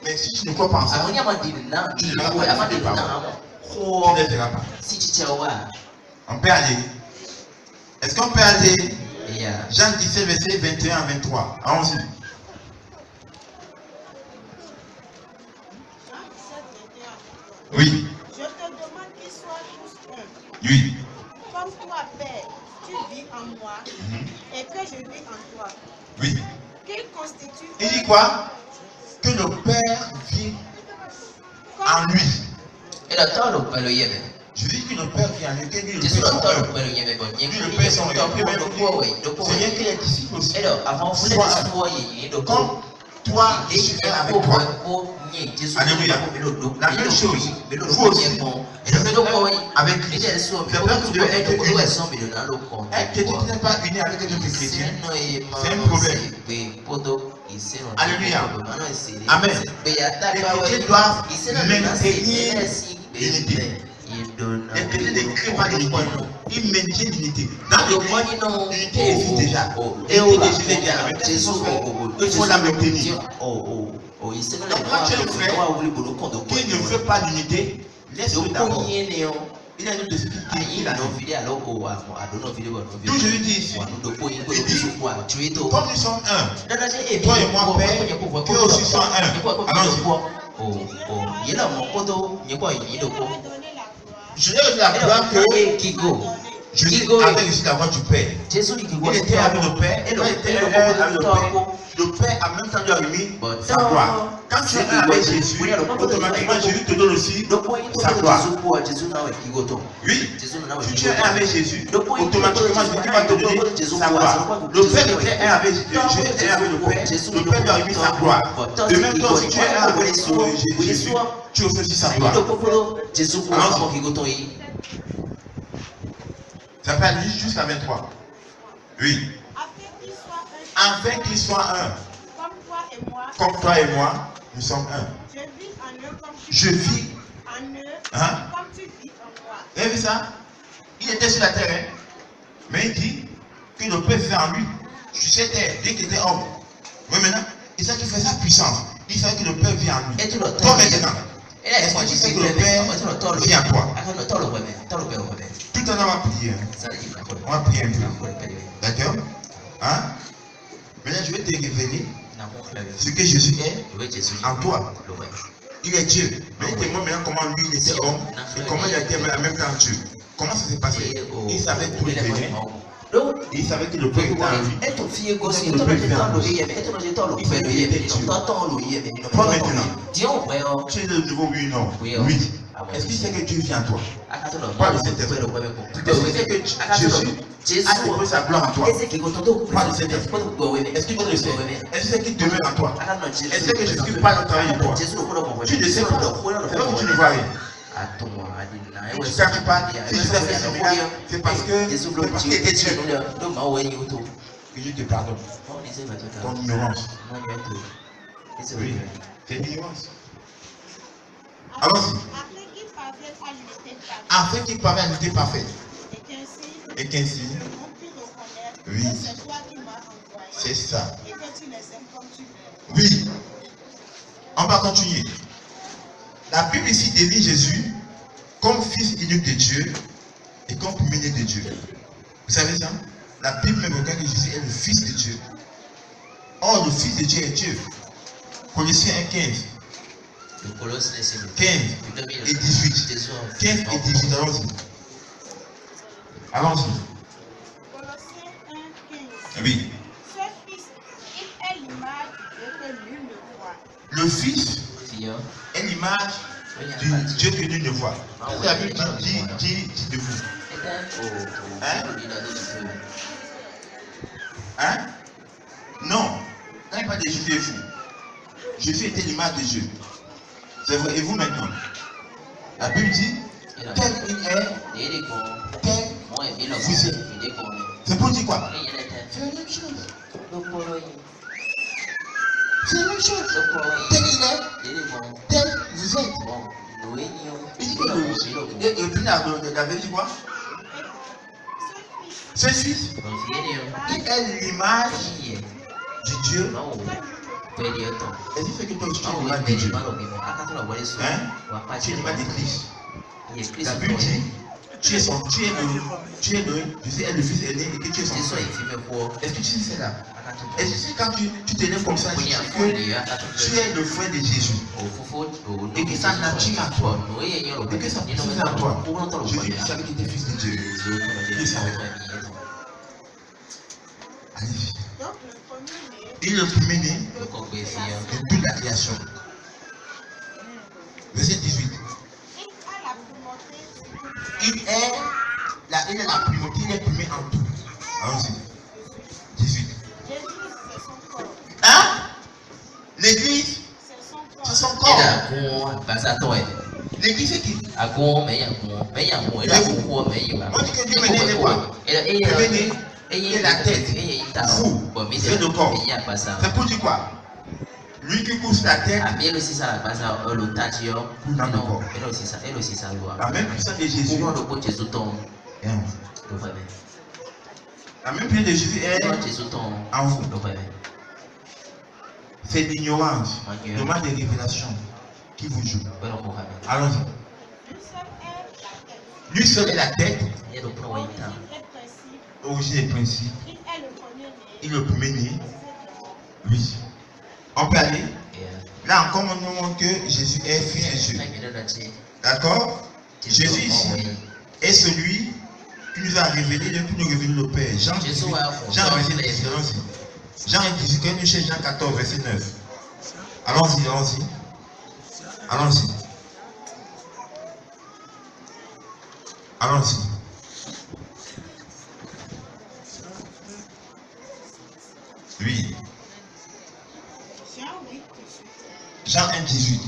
Mais si tu ne crois pas en ça, tu ne verras pas de paroles. Tu ne les verras pas. On peut aller. Est-ce qu'on peut aller? Jean 17, verset 21 à 23. Allons-y. Oui. Je te demande qu'ils soient tous un. Oui. Comme toi, Père, tu vis en moi et que je vis en toi. Oui. Qu'ils constituent. Il dit quoi? Que le Père vit en lui. Je dis que le Père vit en lui. Que lui, le Père sont un. Lui, le Père sont un. C'est rien que les disciples aussi. Comme toi, je suis avec toi. Alléluia. La même chose. Vous aussi. Je fais avec Christ. C'est peur que vous devez être unis. Être chrétien qui n'est pas uni avec un autre chrétien, c'est un problème. Alléluia. Amen. Les chrétiens doivent maintenir l'unité. Les chrétiens ne créent pas l'unité. Ils maintiennent l'unité. Dans l'église, l'unité existe déjà. L'unité de Jésus avec Jésus. Il faut la maintenir. Donc quand tu es un frère qui ne veut pas d'unité, laisse-le d'abord. Il y a une autre esprit qui est là. Tout Jésus dit ici, il dit, comme nous sommes un, toi et moi, Père, qu'eux aussi sont un. Allons-y. Il est là, mon poteau. Il est quoi? Il est Dieu là. leur a donné la gloire. Je lui ai donné la gloire que Kigo. je suis avec ici la voix du Père. Jésus dit qu'il Il était avec le Père. Et Quand il était avec le Père, en même temps lui a remis sa gloire. Quand tu es un avec Jésus, automatiquement Jésus te donne aussi sa gloire. Oui, si tu es un avec Jésus, automatiquement Jésus va te donner sa gloire. Le Père était un avec Jésus, Jésus était avec le Père lui a remis sa gloire. De même temps, si tu es un avec Jésus, tu reçois aussi sa gloire. Ça peut aller jusqu'à 23. Oui. Afin qu'ils soient un. Comme toi et moi, nous sommes un. Je vis en eux Hein? comme tu vis en moi. Vous avez vu ça? Il était sur la terre, hein? Mais il dit que le Père fait en lui. Sur cette terre, dès qu'il était homme. Mais maintenant, il sait qu'il fait sa puissance. Il sait que le Père vit en lui. Et tout le temps. Toi maintenant, est-ce que tu sais que le Père vit en toi? Tout le temps, on va prier. Hein? On va prier un peu. D'accord? Hein? Maintenant, je vais te révéler ce que Jésus est en toi. Il est Dieu. Mais dis-moi maintenant comment lui il était homme et comment il a été en même temps Dieu. Comment ça s'est passé? Il savait tout venir. Il savait que le Père était en lui. Toi maintenant, tu es le nouveau oui ou non? Oui. Est-ce que tu sais que Dieu vient en toi? Pas le Saint-Esprit. Est-ce que tu sais que Jésus a déposé sa gloire en toi? Pas le Saint-Esprit. Est-ce que tu le sais? Est-ce que tu sais qu'il demeure en toi? Est-ce que Jésus parle au travail de toi? Tu ne sais pas. C'est pas que tu ne vois rien. Et tu sais pas, si je t'ai fait celui-là, c'est parce que il était Dieu. Que je te pardonne. Ton ignorance. Oui, c'est l'ignorance. Allons-y. Afin qu'ils parviennent à l'unité parfaite. Et qu'ainsi, oui, c'est ça. Oui, on va continuer. La Bible ici désigne Jésus comme fils unique de Dieu et comme premier de Dieu. Vous savez ça? La Bible même reconnaît que Jésus est le fils de Dieu. Or, le fils de Dieu est Dieu. Colossiens 1:15. 15 et 18. 15 et 18, allons-y. Allons-y. Colossiens 1:15. Oui. Ce fils, il est l'image de que nul ne voit. Le fils est l'image du Dieu que nul ne voit. La Bible dit de vous. Hein? Hein? Non. Quand il parle de Jésus et vous, Jésus était l'image de Dieu. C'est vrai. Et vous maintenant? La Bible dit tel il est, tel vous êtes. C'est pour dire quoi? C'est la même chose. C'est la même chose. Tel il est, tel vous êtes. Il dit que la Bible dit quoi? Ce fils, il est l'image du Dieu. Est-ce que toi aussi tu es l'image de Dieu? Hein? Tu es l'image de Christ. La Bible dit, tu es le fils aîné et que tu es son frère. Est-ce que tu sais cela? Est-ce que quand tu t'élèves comme ça, tu sais que tu es le frère de Jésus et que sa nature à toi et que sa puissance à toi? Jésus savait qu'il était fils de Dieu. Il savait. Allez-y. Il est le premier-né de toute la création. Verset 18. Il est la primauté, il est premier en tout. Allons-y. 18. Hein? L'église, c'est son corps. L'église, c'est qui? On dit que Dieu n'est pas. Premier-né, il est la tête. Vous, c'est le corps. C'est pour dire quoi? Lui qui pousse la tête, pour dans le corps. La même puissance de Jésus. La même puissance de Jésus est en vous. C'est l'ignorance, le manque de révélation qui vous joue. Allons-y. Lui seul est la tête. Origine et principe. Il est le premier-né. Oui. On peut aller. Là encore, on nous montre que Jésus est fils de Dieu. D'accord? Jésus ici est celui qui nous a révélé, qui nous révèle le Père. Jean 18, verset 18. Jean 18, quand nous cherchons Jean 14, verset 9. Allons-y, allons-y. Allons-y. Allons-y. Oui. Jean 1, 18.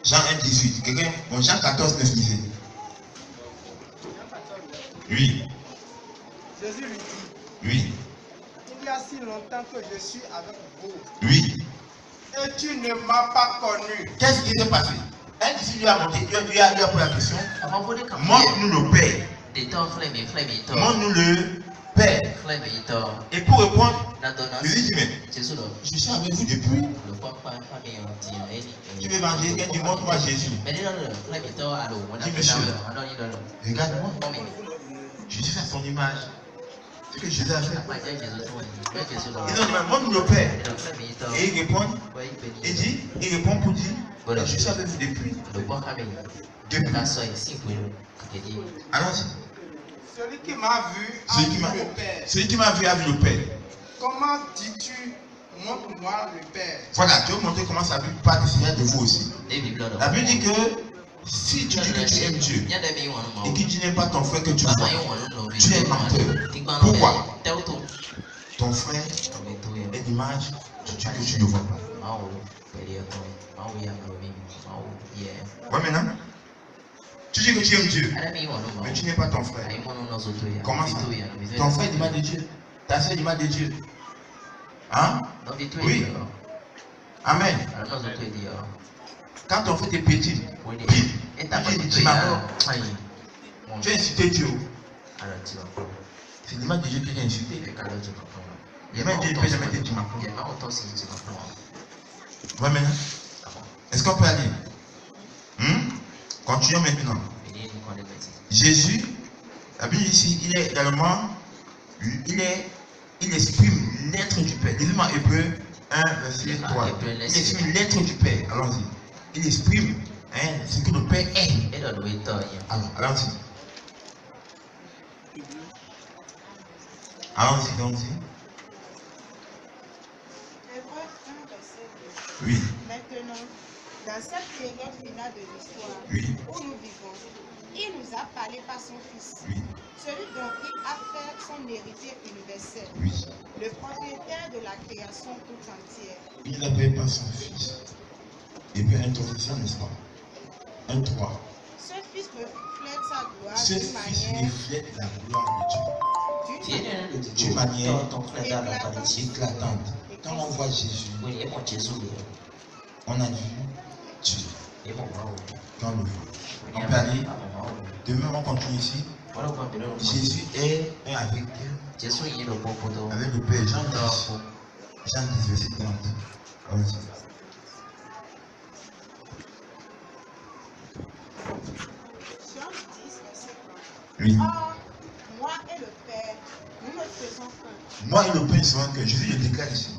Jean 1, 18. Quelqu'un, bon, Jean 14, 9 disait. Oui. Jésus lui dit. Oui. Il y a si longtemps que je suis avec vous. Oui. Et tu ne m'as pas connu. Qu'est-ce qui s'est passé? Un disciple lui a monté, lui a posé la question. Montre-nous le Père. Montre-nous le Père. Et pour répondre, Jésus dit, mais je suis avec vous depuis. Tu veux manger, quand tu montres-moi Jésus. Dis, monsieur, regarde-moi. Jésus fait son image. C'est ce que Jésus a fait. Ils ont dit, montre-nous le Père. Et il répond, il répond pour dire, je suis avec vous depuis. Allons-y. Celui qui m'a vu a vu le Père. Celui qui m'a vu a vu le Père. Comment dis-tu, montre-moi le Père? Voilà, tu veux montrer comment ça part de vous aussi. La Bible dit que si tu dis que tu aimes Dieu et que tu n'aimes pas ton frère que tu vois, tu es menteur. Pourquoi? Ton frère est l'image de Dieu que tu ne vois pas. Ouais, maintenant, tu dis que tu aimes Dieu, mais tu n'es pas ton frère. Comment ça? Ton frère est l'image de Dieu. Ta soeur est l'image de Dieu. Hein? Oui. Amen. Quand ton frère est petit, tu as insulté Dieu. C'est l'image de Dieu qui t'a insulté. L'image de Dieu ne peut jamais être timide. Ouais, maintenant. Est-ce qu'on peut aller? Continuons maintenant. Jésus, la Bible ici, il est également, il exprime l'être du Père. Lisez-moi Hébreu 1, verset 3. Il exprime l'être du Père. Allons-y. Il exprime ce que le Père est. Alors, allons-y. Allons-y, allons-y. Hébreu 1, verset 2. Oui. Maintenant, dans cette période finale de l'histoire où nous vivons, il nous a parlé par son Fils, celui dont il a fait son héritier universel, le propriétaire de la création toute entière. Il n'avait pas son Fils. Et puis introduction, n'est-ce pas? Un 3. Ce Fils reflète sa gloire Ce Fils reflète la gloire de Dieu. D'une manière éclatante. Quand on voit Jésus, on a vu Dieu. Quand on le voit. On peut aller. Demain, on continue ici. Jésus est avec le Père. Jean 10, verset 30. Allons-y. Jean 10, verset 30. Oui. Or, moi et le Père, nous ne faisons qu'un. Moi et le Père sont que Jésus le déclare ici.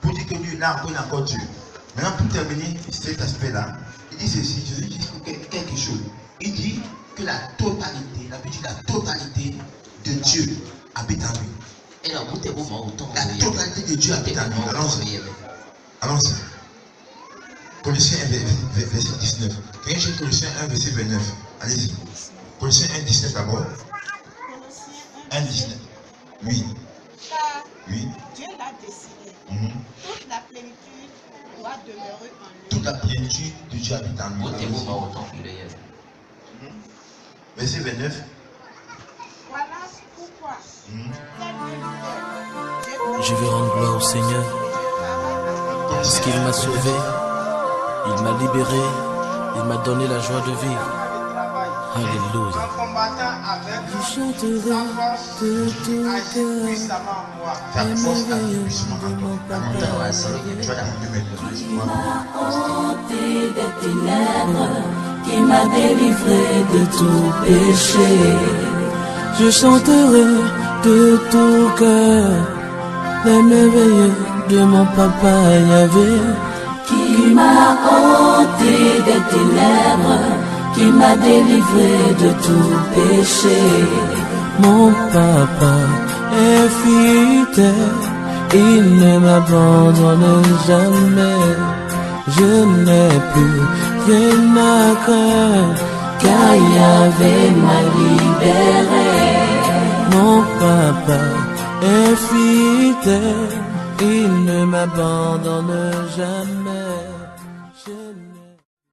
Pour dire que Dieu, là encore, il y a encore Dieu. Maintenant, pour terminer cet aspect-là, il dit ceci, Jésus dit quelque chose. Il dit que la totalité, la totalité de Dieu habite en lui. La totalité de Dieu habite en lui. Allons-y. Allons-y. Colossiens 1, verset 19. Quand j'ai Colossiens 1, verset 29. Allez-y. Colossiens 1, 19 d'abord. 1, 19. Oui. Car oui. Dieu l'a décidé. Toute la plénitude doit demeurer en lui. Toute la plénitude de Dieu habite en lui. Verset 29. Voilà pourquoi. Je vais rendre gloire au Seigneur. Parce qu'il m'a sauvé, il m'a libéré, il m'a donné la joie de vivre. Alléluia. Je chanterai de tout cœur les merveilles de mon papa. Qui m'a délivré de tout péché. Je chanterai de tout cœur les merveilles de mon papa Yahvé. m'a ôté des ténèbres, qui m'a délivré de tout péché. Mon papa est fidèle, il ne m'abandonne jamais. Je n'ai plus rien à craindre, car Yahvé m'a libéré. Mon papa est fidèle, il ne m'abandonne jamais.